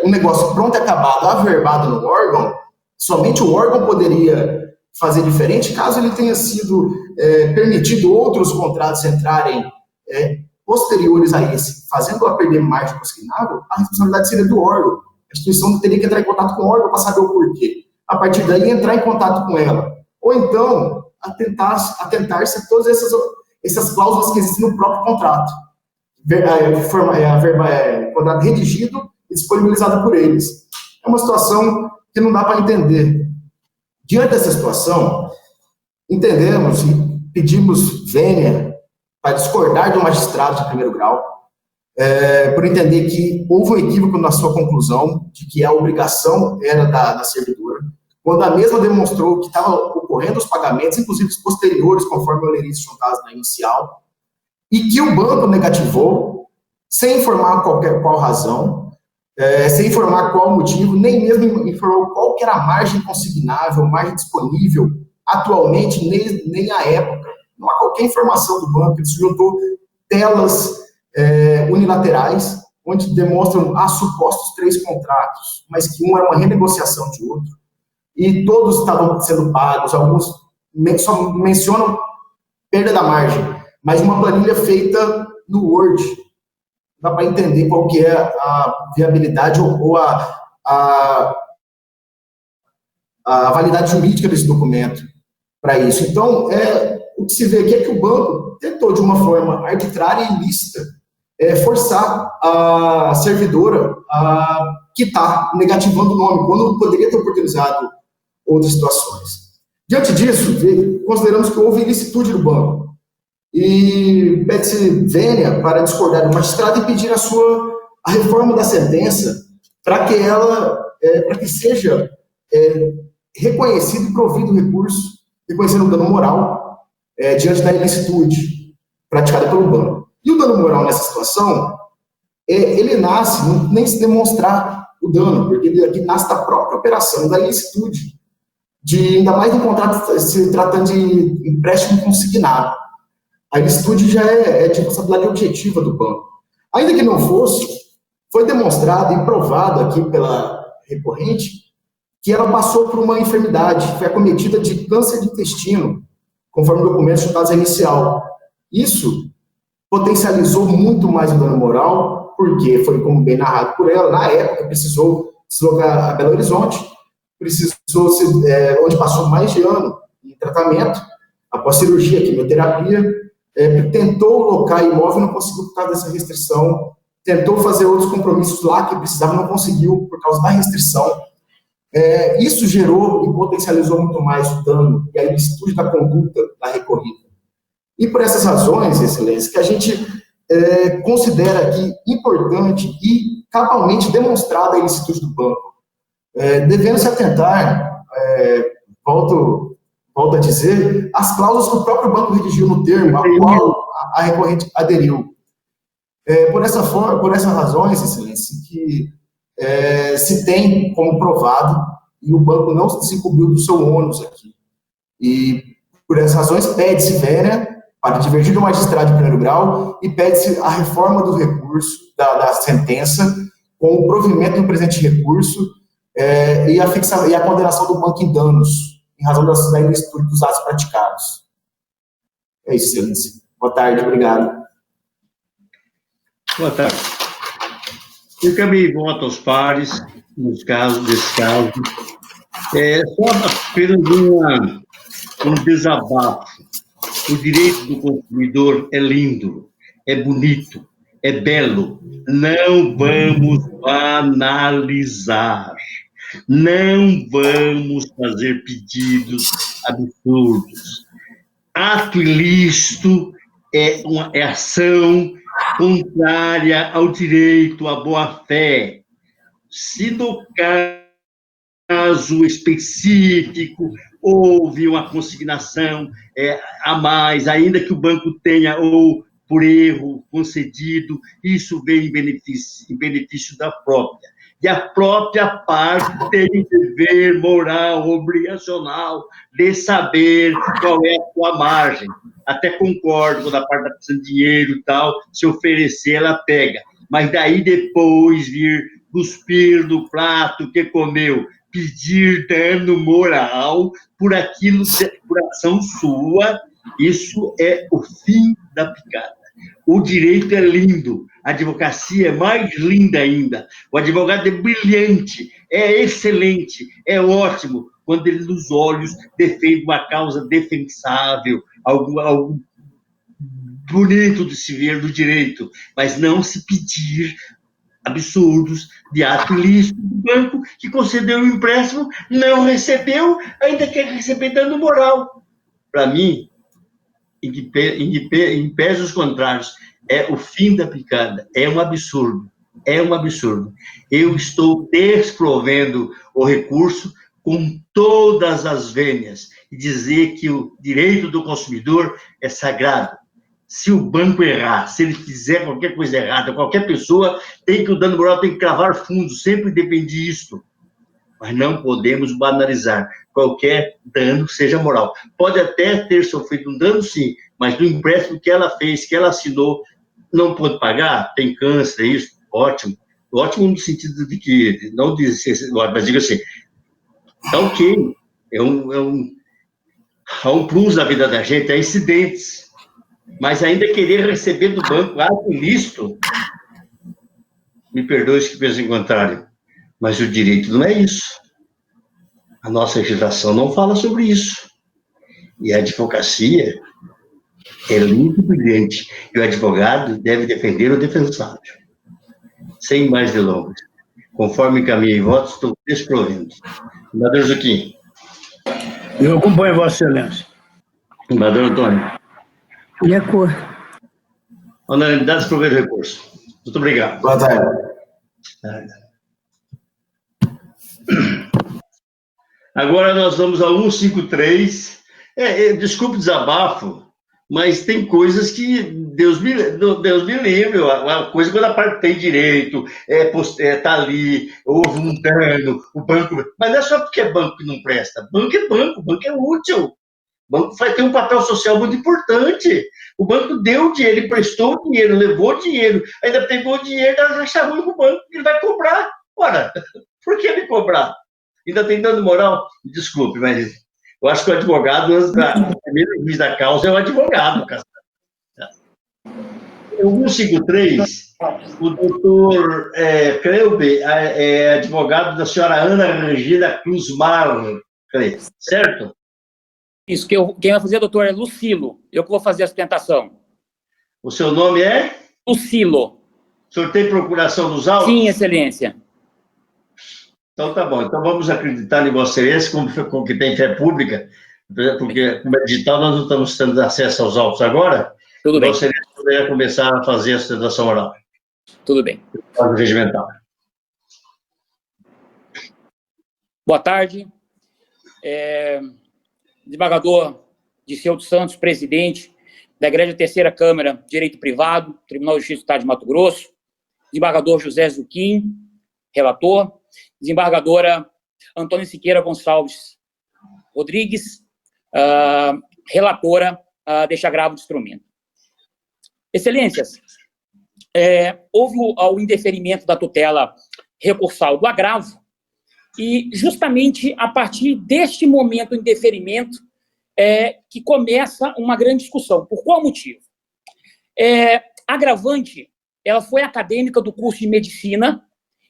S12: um negócio pronto e acabado, averbado no órgão, somente o órgão poderia fazer diferente, caso ele tenha sido permitido outros contratos entrarem posteriores a esse, fazendo-a perder margem consignável, a responsabilidade seria do órgão. A instituição teria que entrar em contato com o órgão para saber o porquê. A partir daí, entrar em contato com ela. Ou então, atentar-se a todas essas cláusulas que existem no próprio contrato. Contrato redigido e disponibilizado por eles. É uma situação que não dá para entender. Diante dessa situação, entendemos e pedimos vênia para discordar do magistrado de primeiro grau, por entender que houve um equívoco na sua conclusão de que a obrigação era da servidora, quando a mesma demonstrou que estava ocorrendo os pagamentos, inclusive os posteriores, conforme o Lerite juntados na inicial, e que o banco negativou, sem informar qual razão, sem informar qual motivo, nem mesmo informou qual que era a margem consignável, margem disponível, atualmente, nem a época. Não há qualquer informação do banco, ele se juntou telas unilaterais, onde demonstram supostos 3 contratos, mas que um era uma renegociação de outro. e todos estavam sendo pagos, alguns só mencionam perda da margem, mas uma planilha feita no Word, dá para entender qual que é a viabilidade ou a validade jurídica desse documento para isso. Então, o que se vê aqui é que o banco tentou, de uma forma arbitrária e ilícita, forçar a servidora a quitar, negativando o nome, quando poderia ter oportunizado outras situações. Diante disso, consideramos que houve ilicitude do banco e pede-se vênia para discordar do magistrado e pedir a reforma da sentença para que seja reconhecido e provido o recurso, reconhecendo o dano moral diante da ilicitude praticada pelo banco. E o dano moral nessa situação, ele nasce, nem se demonstrar o dano, porque ele nasce da própria operação, da ilicitude, ainda mais no contrato se tratando de empréstimo consignado. A ilicitude já é de responsabilidade objetiva do banco. Ainda que não fosse, foi demonstrado e provado aqui pela recorrente que ela passou por uma enfermidade, foi acometida de câncer de intestino, conforme documentos juntados à inicial. Isso potencializou muito mais o dano moral, porque foi, como bem narrado por ela, na época precisou se deslocar a Belo Horizonte, onde passou mais de ano em tratamento, após cirurgia, quimioterapia, tentou locar imóvel, não conseguiu por causa dessa restrição, tentou fazer outros compromissos lá que precisava, não conseguiu por causa da restrição. Isso gerou e potencializou muito mais o dano e a ilicitude da conduta da recorrida. E por essas razões, Excelência, que a gente considera aqui importante e cabalmente demonstrada a ilicitude do banco, devendo se atentar, volto a dizer, as cláusulas que o próprio banco redigiu no termo, a qual a recorrente aderiu. Por essas razões, Excelência, que se tem como provado, e o banco não se desencobriu do seu ônus aqui. E, por essas razões, pede-se vênia para divergir do magistrado de primeiro grau e pede-se a reforma do recurso, da sentença, com o provimento do presente recurso e a condenação do banco em danos, em razão da ilicitude dos atos praticados. É isso, Excelência. Boa tarde, obrigado.
S1: Boa tarde. Eu também voto aos pares, desse caso. Só apenas um desabafo. O direito do consumidor é lindo, é bonito, é belo. Não vamos banalizar. Não vamos fazer pedidos absurdos. Ato ilícito é ação contrária ao direito à boa-fé. Se no caso específico houve uma consignação a mais, ainda que o banco tenha ou por erro concedido, isso vem em benefício da própria. E a própria parte tem dever moral, obrigacional, de saber qual é a sua margem. Até concordo quando a parte está precisando de dinheiro e tal, se oferecer, ela pega. Mas daí depois vir cuspir no prato que comeu, pedir dano moral por aquilo, por ação sua, isso é o fim da picada. O direito é lindo, a advocacia é mais linda ainda, o advogado é brilhante, é excelente, é ótimo, quando ele nos olhos defende uma causa defensável, algo bonito de se ver do direito, mas não se pedir absurdos de ato ilícito do banco que concedeu um empréstimo, não recebeu, ainda quer receber dano moral. Para mim, em pés os contrários, é o fim da picada, é um absurdo, Eu estou desprovendo o recurso com todas as vênias e dizer que o direito do consumidor é sagrado. Se o banco errar, se ele fizer qualquer coisa errada, qualquer pessoa, o dano moral tem que cravar fundo, sempre depende disso. Mas não podemos banalizar. Qualquer dano, seja moral. Pode até ter sofrido um dano, sim, mas do empréstimo que ela fez, que ela assinou, não pode pagar? Tem câncer, é isso? Ótimo. Ótimo no sentido de que, não dizer, mas digo assim, Tá ok. Há um plus na vida da gente, é incidentes. Mas ainda querer receber do banco algo ilícito, me perdoe se penso em contrário, mas o direito não é isso. A nossa legislação não fala sobre isso. E a advocacia é muito brilhante. E o advogado deve defender o defensável. Sem mais delongas. Conforme caminho e votos, estou desprovendo. Senador Zucchini.
S9: Eu acompanho Vossa Excelência.
S1: Senador Antônio.
S7: De acordo.
S1: Unanimidade, desprover o recurso. Muito obrigado.
S12: Boa tarde.
S1: Agora nós vamos ao 153. Desculpe o desabafo, mas tem coisas que Deus me livre. A coisa quando a parte tem direito, tá ali, houve um dano, o banco. Mas não é só porque é banco que não presta. Banco é banco, banco é útil. O banco vai ter um papel social muito importante. O banco deu dinheiro, emprestou dinheiro, levou dinheiro, ainda pegou dinheiro, já chamou o banco que ele vai cobrar. Ora, por que ele cobrar? Ainda tem dano moral? Desculpe, mas eu acho que o advogado, o primeiro juiz da causa é o advogado, cara. O 153, o doutor Kreuber é advogado da senhora Ana Regina Cruzmar, certo?
S13: Isso, quem vai fazer, doutor, é Lucilo. Eu que vou fazer a sustentação.
S1: O seu nome é?
S13: Lucilo.
S1: O senhor tem procuração dos autos?
S13: Sim, excelência.
S1: Então tá bom. Então vamos acreditar em Vossa Excelência como que tem fé pública, porque como é digital nós não estamos tendo acesso aos autos agora.
S13: Tudo bem.
S1: Vossa Excelência poderia começar a fazer a sustentação oral.
S13: Tudo bem.
S1: Regimental.
S13: Boa tarde. Desembargador Diceu dos Santos, presidente da Igreja Terceira Câmara de Direito Privado, Tribunal de Justiça do Estado de Mato Grosso, desembargador José Zucchini, relator, desembargadora Antônia Siqueira Gonçalves Rodrigues, relatora deste agravo de instrumento. Excelências, houve o indeferimento da tutela recursal do agravo, e justamente a partir deste momento do indeferimento que começa uma grande discussão. Por qual motivo? A agravante, ela foi acadêmica do curso de medicina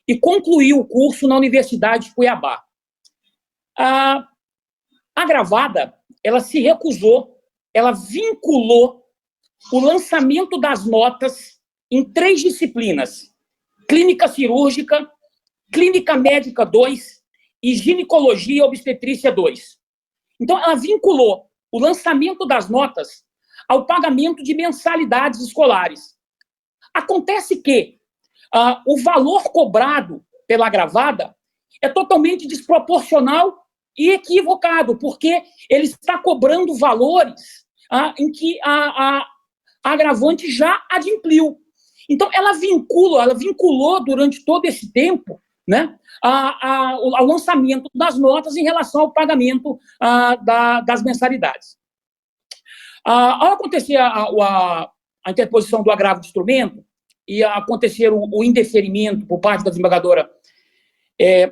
S13: e concluiu o curso na Universidade de Cuiabá. A agravada, ela se recusou, ela vinculou o lançamento das notas em 3 disciplinas: clínica cirúrgica, clínica médica 2 e ginecologia e obstetrícia 2. Então, ela vinculou o lançamento das notas ao pagamento de mensalidades escolares. Acontece que o valor cobrado pela agravada é totalmente desproporcional e equivocado, porque ele está cobrando valores em que a agravante já adimpliu. Então, ela vinculou durante todo esse tempo, né, ao lançamento das notas em relação ao pagamento das mensalidades. Ao acontecer a interposição do agravo de instrumento e acontecer o indeferimento por parte da desembargadora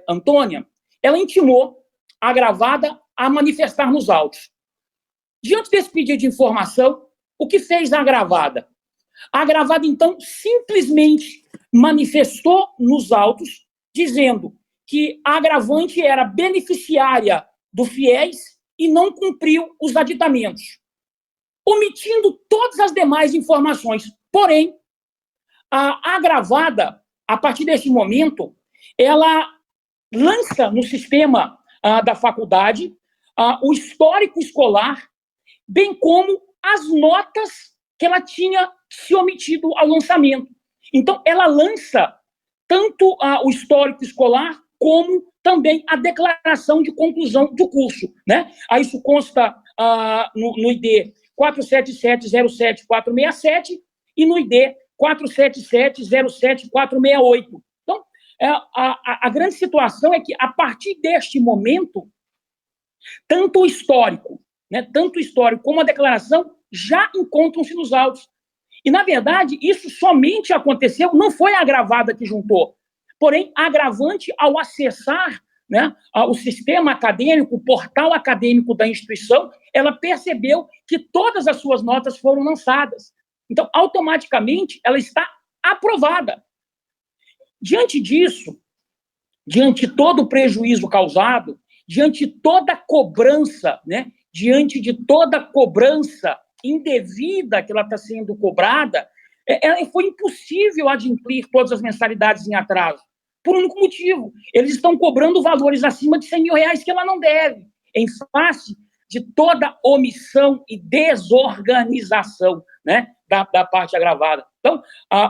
S13: Antônia, ela intimou a agravada a manifestar nos autos. Diante desse pedido de informação, o que fez a agravada? A agravada, então, simplesmente manifestou nos autos, dizendo que a agravante era beneficiária do FIES e não cumpriu os aditamentos, omitindo todas as demais informações. Porém, a agravada, a partir desse momento, ela lança no sistema da faculdade o histórico escolar, bem como as notas que ela tinha se omitido ao lançamento. Então, ela lança tanto o histórico escolar como também a declaração de conclusão do curso, né? Aí isso consta no ID 47707-467 e no ID 47707-468. Então, a grande situação é que, a partir deste momento, tanto o histórico como a declaração já encontram-se nos autos. E, na verdade, isso somente aconteceu, não foi a agravada que juntou, porém, a agravante, ao acessar né, o sistema acadêmico, o portal acadêmico da instituição, ela percebeu que todas as suas notas foram lançadas. Então, automaticamente, ela está aprovada. Diante disso, diante de todo o prejuízo causado, diante de toda a cobrança, né, diante de toda a cobrança indevida que ela está sendo cobrada, foi impossível adimplir todas as mensalidades em atraso, por um único motivo: eles estão cobrando valores acima de R$100 mil que ela não deve, em face de toda omissão e desorganização, né, da parte agravada. Então,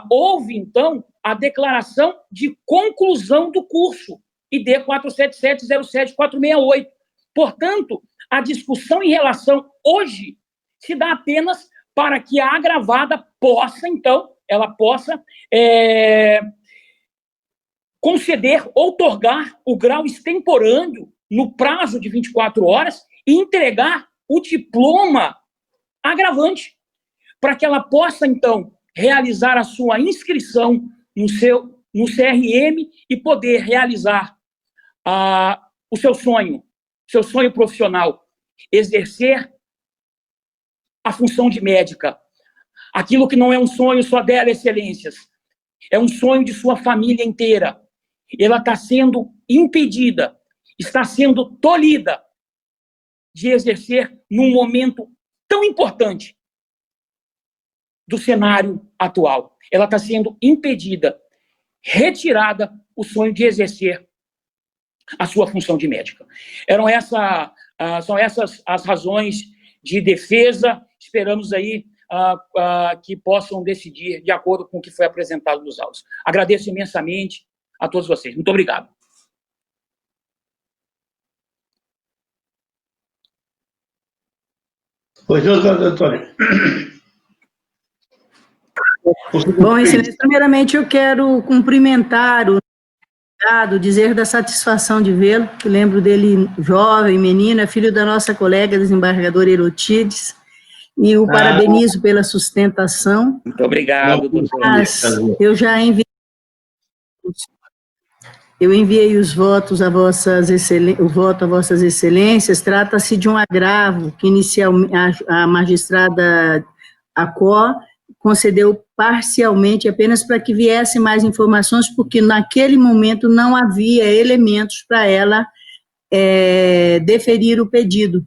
S13: houve, então, a declaração de conclusão do curso, ID 47707-468. Portanto, a discussão em relação hoje se dá apenas para que a agravada possa, então, ela possa conceder, outorgar o grau extemporâneo no prazo de 24 horas e entregar o diploma agravante, para que ela possa, então, realizar a sua inscrição no CRM e poder realizar o seu sonho profissional, exercer a função de médica. Aquilo que não é um sonho só dela, excelências, é um sonho de sua família inteira. Ela está sendo impedida, está sendo tolhida de exercer num momento tão importante do cenário atual. Ela está sendo impedida, retirada o sonho de exercer a sua função de médica. São essas as razões de defesa. Esperamos aí que possam decidir de acordo com o que foi apresentado nos autos. Agradeço imensamente a todos vocês. Muito obrigado.
S1: Pois, Antônio.
S7: Bom, excelência, primeiramente eu quero cumprimentar o delegado, dizer da satisfação de vê-lo, que lembro dele jovem, menino, é filho da nossa colega desembargadora Erotides, e o parabenizo pela sustentação.
S13: Muito obrigado, doutor.
S7: Eu já enviei os votos a vossas excelências. Trata-se de um agravo que inicialmente a magistrada Acó concedeu parcialmente, apenas para que viesse mais informações, porque naquele momento não havia elementos para ela deferir o pedido.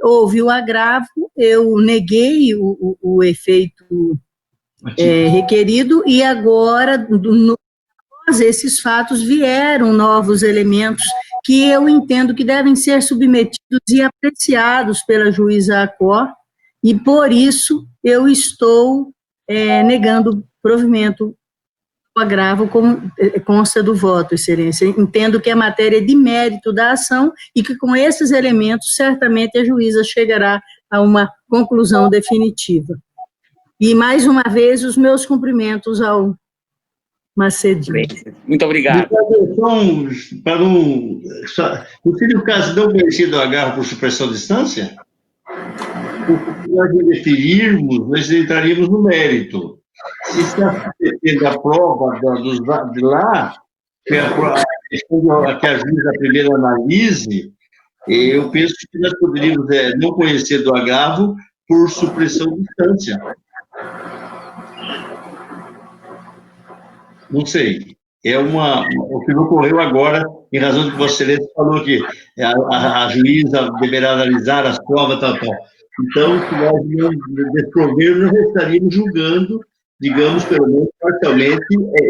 S7: Houve o agravo, eu neguei o efeito requerido, e agora, após esses fatos, vieram novos elementos que eu entendo que devem ser submetidos e apreciados pela juíza Acó, e por isso eu estou negando provimento do agravo, como consta do voto, excelência. Entendo que é matéria de mérito da ação e que com esses elementos certamente a juíza chegará a uma conclusão definitiva. E mais uma vez os meus cumprimentos ao Macedinho.
S13: Muito obrigado.
S1: No filho do caso não conhecido o agravo por supressão de instância, se nós definirmos, nós entraríamos no mérito. Se está tendo a prova de lá, que a juíza primeiro analise, eu penso que nós poderíamos não conhecer do agravo por supressão de instância. Não sei. O que me ocorreu agora, em razão do que Vossa Excelência falou que a juíza deverá analisar as provas, tal. Então, se nós não desprovermos, nós estaríamos julgando, digamos, pelo menos parcialmente,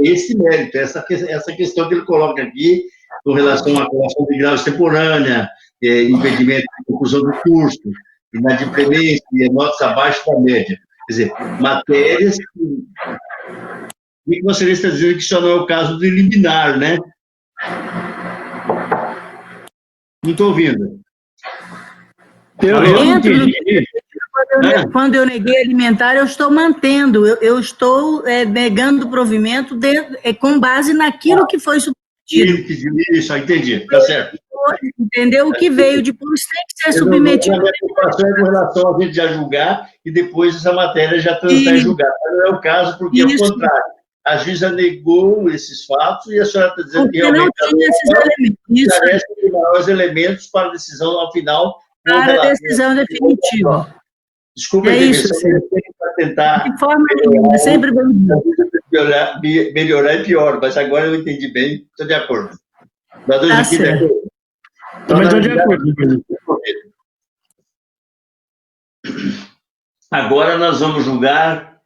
S1: esse mérito, essa questão que ele coloca aqui, com relação à colação de grau extemporânea, impedimento de conclusão do curso, inadimplência e notas abaixo da média. Quer dizer, matérias que... E que você está dizendo que só não é o caso do liminar, né? Não estou ouvindo.
S7: Quando eu neguei alimentar, eu estou mantendo, eu estou negando o provimento com base naquilo que foi submetido.
S1: Isso, entendi, está certo.
S7: Entendeu? O que veio depois tem que ser submetido.
S1: A preocupação é com relação a gente já julgar e depois essa matéria já está em julgar. Não é o caso, porque é o contrário. a juíza negou esses fatos e a senhora está dizendo que
S7: Porque não tinha esses elementos.
S1: Parece que os elementos para a decisão ao final.
S7: Para a decisão definitiva.
S1: Desculpa,
S7: é isso,
S1: para tentar
S7: de forma nenhuma, sempre
S1: melhorar é pior, mas agora eu entendi bem, estou de acordo.
S9: Tá certo. Também estou de acordo.
S1: Agora nós vamos julgar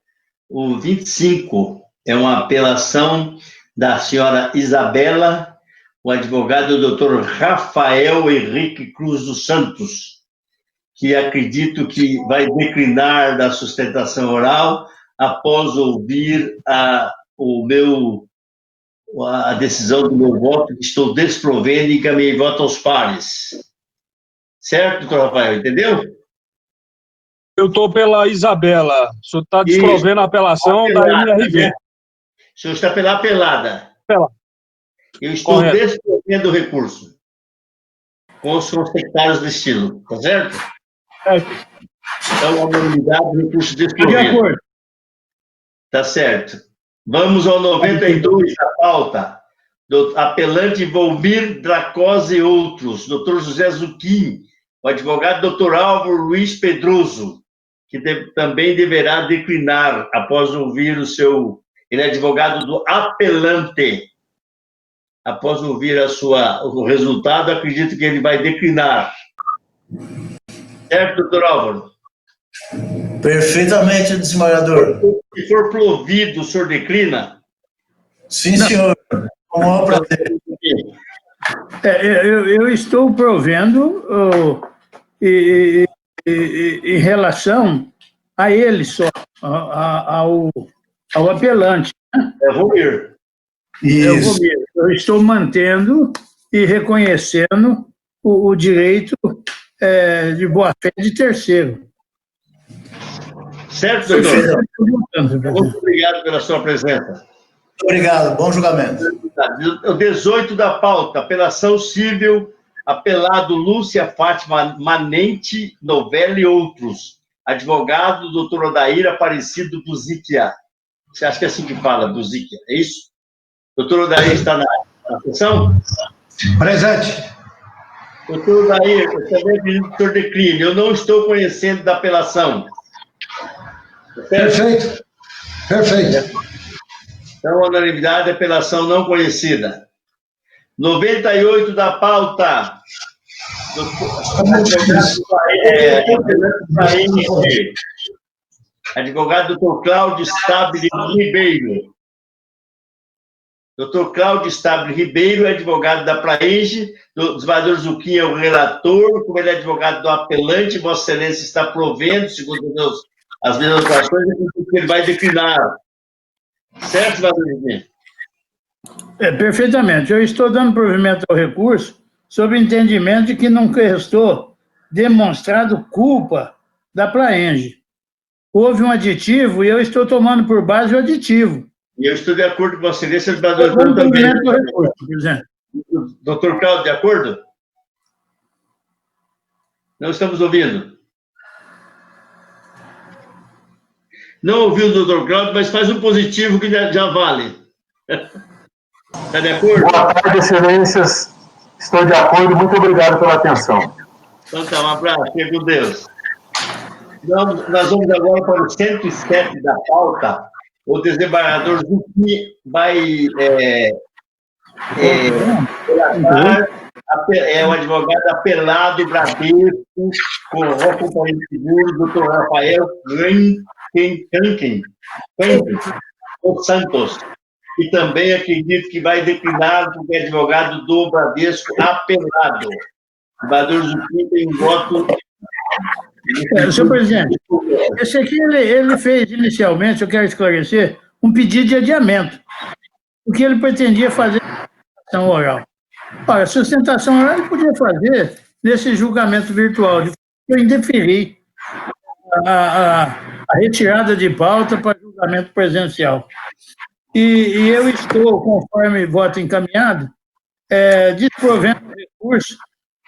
S1: o 25. É uma apelação da senhora Isabela, o advogado doutor Rafael Henrique Cruz dos Santos, que acredito que vai declinar da sustentação oral após ouvir a decisão do meu voto, que estou desprovendo e encaminhei voto aos pares. Certo, doutor Rafael, entendeu?
S14: Eu estou pela Isabela. O senhor está desprovendo a apelação da MRV.
S1: O senhor está pela apelada. Eu estou desprovendo o recurso. Com os secretários do estilo, tá certo? Então, a unanimidade do recurso desprovido.
S9: De acordo.
S1: Tá certo. Vamos ao 92 da pauta. Do apelante Volmir Dracose e outros. Doutor José Zucchini, o advogado doutor Álvaro Luiz Pedroso, que também deverá declinar após ouvir o seu... Ele é advogado do apelante. Após ouvir o resultado, acredito que ele vai declinar. Certo, doutor Álvaro?
S15: Perfeitamente, desembargador.
S1: Se for provido, o senhor declina?
S15: Sim, senhor. Com o maior prazer.
S9: Eu estou provendo em relação a ele só, ao apelante. Né?
S1: É Romir.
S9: Isso. Eu estou mantendo e reconhecendo o direito de boa-fé de terceiro.
S1: Certo, doutor? Muito obrigado pela sua presença.
S15: Obrigado, bom julgamento.
S1: O 18 da pauta, apelação civil, apelado Lúcia Fátima Manente, Novelli e outros. Advogado, doutor Odair Aparecido Buziquia. Você acha que é assim que fala, Buziquia? É isso? Doutor Odair está na sessão?
S15: Presente.
S1: Doutor Odair, eu também pedi que o senhor decline. Eu não estou conhecendo da apelação.
S15: Perfeito. Perfeito.
S1: Então, unanimidade, apelação não conhecida. 98 da pauta. Advogado doutor Cláudio Stabile Ribeiro. Doutor Cláudio Stabile Ribeiro é advogado da Praenge, do desembargador Zucchini é o relator, como ele é advogado do apelante, Vossa Excelência está provendo, segundo as minhas anotações, que ele vai declinar. Certo, desembargador Zucchini?
S9: Perfeitamente. Eu estou dando provimento ao recurso sob o entendimento de que não restou demonstrado culpa da Praenge. Houve um aditivo e eu estou tomando por base o aditivo.
S1: E eu estou de acordo com Vossa Excelência, desembargador também. Doutor Cláudio, de acordo? Não estamos ouvindo. Não ouviu o doutor Cláudio, mas faz um positivo que já vale. Está de acordo?
S16: Boa tarde, excelências. Estou de acordo. Muito obrigado pela atenção.
S1: Então tá, um abraço. Fique com Deus. Nós vamos agora para o 107 da pauta. O desembargador Zucchini vai o advogado apelado Bradesco, com o companheiro de seguro, doutor Rafael dos Santos. E também acredito que vai declinar porque é advogado do Bradesco apelado. O desembargador Zucchini tem um voto...
S9: Senhor presidente, esse aqui ele fez inicialmente, eu quero esclarecer, um pedido de adiamento, porque ele pretendia fazer sustentação oral. Olha, a sustentação oral ele podia fazer nesse julgamento virtual, eu indeferi a retirada de pauta para julgamento presencial. E eu estou, conforme voto encaminhado, desprovendo o recurso,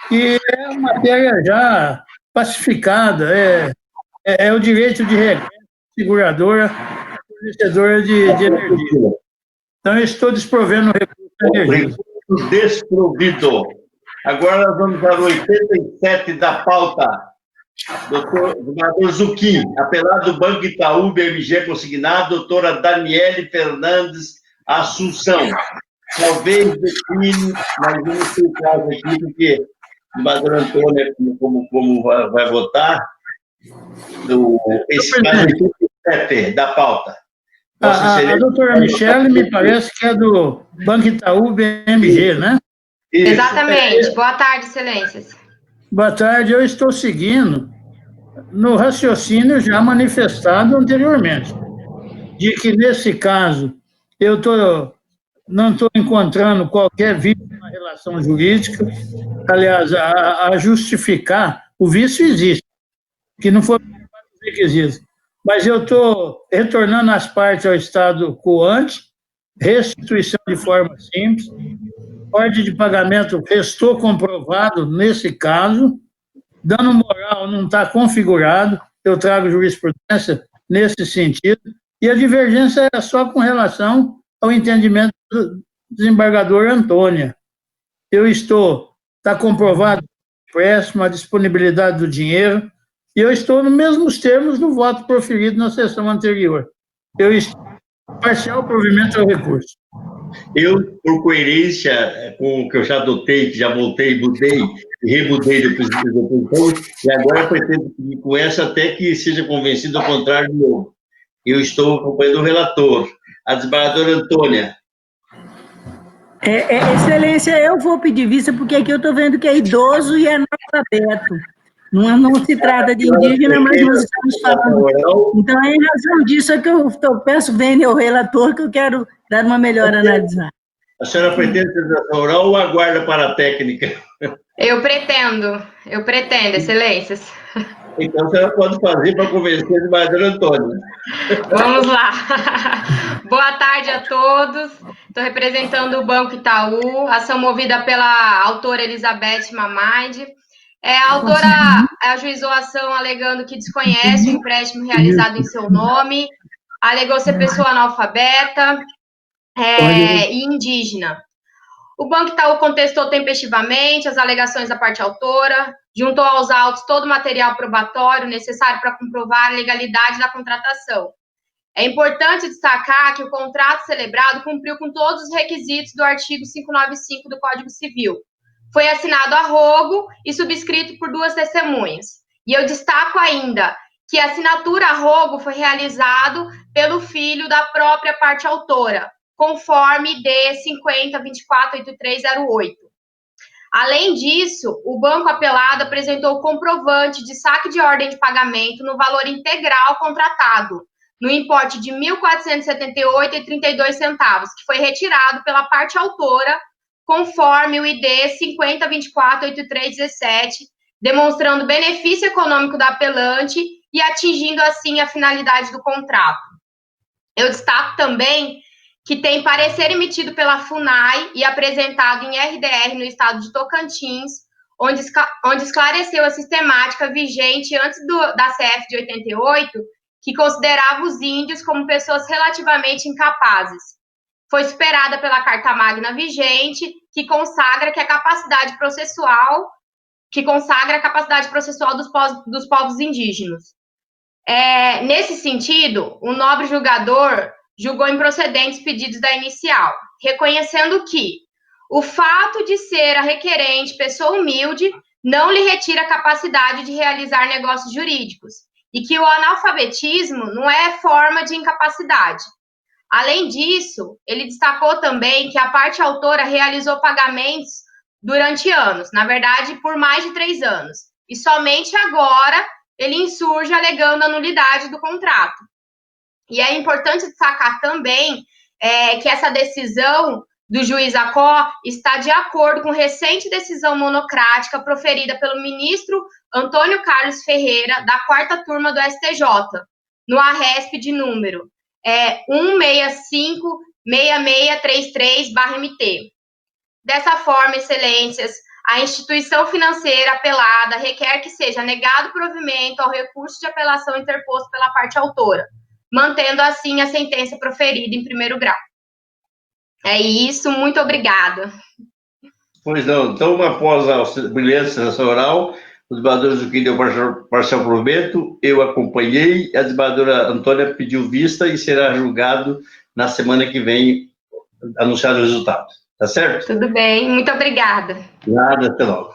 S9: que é uma matéria já pacificada, é o direito de regresso seguradora fornecedora de energia. Então, eu estou desprovendo o recurso de energia.
S1: Recurso desprovido. Agora nós vamos para o 87 da pauta. Doutor Zucchini, apelado do Banco Itaú, BMG consignado, doutora Daniele Fernandes Assunção. Talvez define, mas eu não sei o caso aqui, porque o doutor Antônio, como vai votar, esse caso 87 da pauta.
S9: A doutora Michele me parece que é do Banco Itaú, BMG, né?
S17: Isso. Exatamente. Boa tarde, excelências.
S9: Boa tarde. Eu estou seguindo no raciocínio já manifestado anteriormente, de que, nesse caso, eu não estou encontrando qualquer vício na relação jurídica. Aliás, a justificar, o vício existe, que não foram os requisitos. Mas eu estou retornando as partes ao estado quo ante, restituição de forma simples, ordem de pagamento restou comprovado nesse caso, dano moral não está configurado, eu trago jurisprudência nesse sentido, e a divergência é só com relação ao entendimento do desembargador Antônia. Está comprovado o empréstimo, a disponibilidade do dinheiro, e eu estou nos mesmos termos do voto proferido na sessão anterior. Eu estou parcial provimento ao recurso.
S1: Eu, por coerência com o que eu já adotei, que já voltei, mudei e remudei depois da oposição, e agora pretendo seguir com essa até que seja convencido ao contrário de novo. Eu estou acompanhando o relator, a desembargadora Antônia.
S7: Excelência, eu vou pedir vista, porque aqui eu estou vendo que é idoso e analfabeto. Não se trata de indígena, mas nós estamos falando. Então, é em razão disso é que eu peço vênia ao relator, que eu quero dar uma melhor analisada.
S1: A senhora pretende sessão oral ou aguarda para a técnica?
S17: Eu pretendo, excelências.
S1: Então, a senhora pode fazer para convencer o desembargador Antônio.
S17: Vamos lá. Boa tarde a todos. Estou representando o Banco Itaú, ação movida pela autora Elizabeth Mamaide. A autora ajuizou a ação alegando que desconhece o empréstimo realizado em seu nome, alegou ser pessoa analfabeta e indígena. O Banco Itaú contestou tempestivamente as alegações da parte autora, juntou aos autos todo o material probatório necessário para comprovar a legalidade da contratação. É importante destacar que o contrato celebrado cumpriu com todos os requisitos do artigo 595 do Código Civil. Foi assinado a rogo e subscrito por 2 testemunhas. E eu destaco ainda que a assinatura a rogo foi realizado pelo filho da própria parte autora, conforme D 50248308. Além disso, o banco apelado apresentou comprovante de saque de ordem de pagamento no valor integral contratado, no importe de R$ 1.478,32, que foi retirado pela parte autora, conforme o ID 50248317, demonstrando benefício econômico do apelante e atingindo, assim, a finalidade do contrato. Eu destaco também que tem parecer emitido pela FUNAI e apresentado em RDR no estado de Tocantins, onde esclareceu a sistemática vigente antes da CF de 88, que considerava os índios como pessoas relativamente incapazes. Foi superada pela Carta Magna vigente, que consagra a capacidade processual dos povos indígenas. Nesse sentido, o nobre julgador julgou improcedentes pedidos da inicial, reconhecendo que o fato de ser a requerente pessoa humilde não lhe retira a capacidade de realizar negócios jurídicos, e que o analfabetismo não é forma de incapacidade. Além disso, ele destacou também que a parte autora realizou pagamentos durante anos, na verdade, por mais de 3 anos, e somente agora ele insurge alegando a nulidade do contrato. E é importante destacar também que essa decisão do juiz Acó está de acordo com recente decisão monocrática proferida pelo ministro Antônio Carlos Ferreira, da 4ª turma do STJ, no ARESP de número 1656633/MT. Dessa forma, excelências, a instituição financeira apelada requer que seja negado provimento ao recurso de apelação interposto pela parte autora, mantendo assim a sentença proferida em primeiro grau. É isso, muito obrigada.
S1: Pois não, então, após a brilhante sentença oral, o desembargador Zucchini deu parcial provimento, eu acompanhei, a desembargadora Antônia pediu vista e será julgado na semana que vem, anunciado o resultado. Tá certo?
S17: Tudo bem, muito obrigada.
S1: Nada, até logo.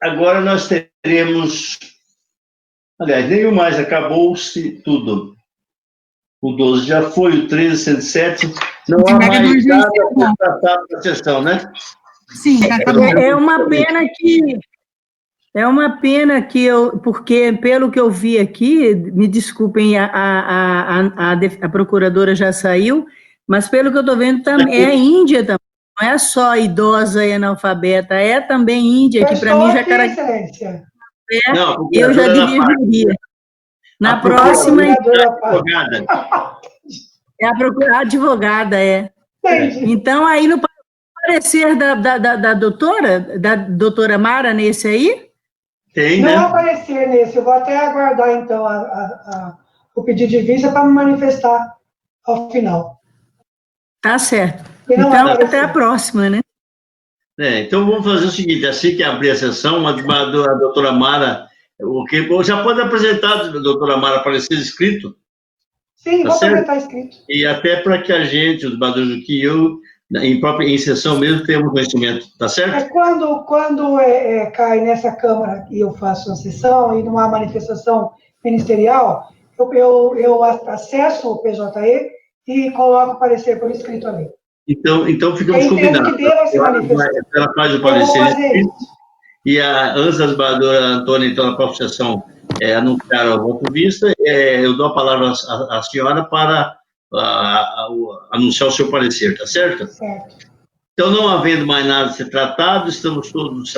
S1: Agora nós teremos... Aliás, nenhum mais, acabou-se tudo. O 12 já foi, o 13, 107. Não há mais nada para tratar da sessão, né?
S3: Sim,
S7: é uma pena que eu, porque pelo que eu vi aqui, me desculpem, a procuradora já saiu, mas pelo que eu estou vendo, também é Índia também, não é só idosa e analfabeta, é também Índia, que para mim já caracteriza.
S1: Não,
S7: eu já dividiria. Na próxima.
S1: Advogada.
S7: É a advogada, Então, aí no parecer da doutora Mara, nesse aí?
S1: Tem,
S4: não
S1: né?
S4: aparecer nesse, eu vou até aguardar, então, o pedido de vista para me manifestar ao final.
S7: Tá certo. Então, até a próxima, né?
S1: Então, vamos fazer o seguinte, assim que abrir a sessão, a doutora Mara, já pode apresentar a doutora Mara parecer escrito?
S4: Sim, vou apresentar escrito.
S1: E até para que a gente, os desembargadores aqui, eu, em sessão mesmo, tenhamos conhecimento, tá certo?
S4: Quando cai nessa Câmara e eu faço a sessão e não há manifestação ministerial, eu acesso o PJE e coloco o parecer por escrito ali.
S1: Então ficamos combinados. Ela faz o parecer escrito, e antes da desembargadora Antônia, então, na própria sessão, anunciar o voto vista, eu dou a palavra à senhora para anunciar o seu parecer, tá certo?
S4: Certo.
S1: Então, não havendo mais nada a ser tratado, estamos todos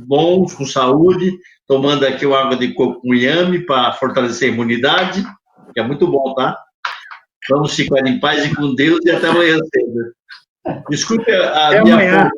S1: bons, com saúde, tomando aqui o água de coco com inhame para fortalecer a imunidade, que é muito bom, tá? Vamos ficar em paz e com Deus e até amanhã cedo. Desculpe a minha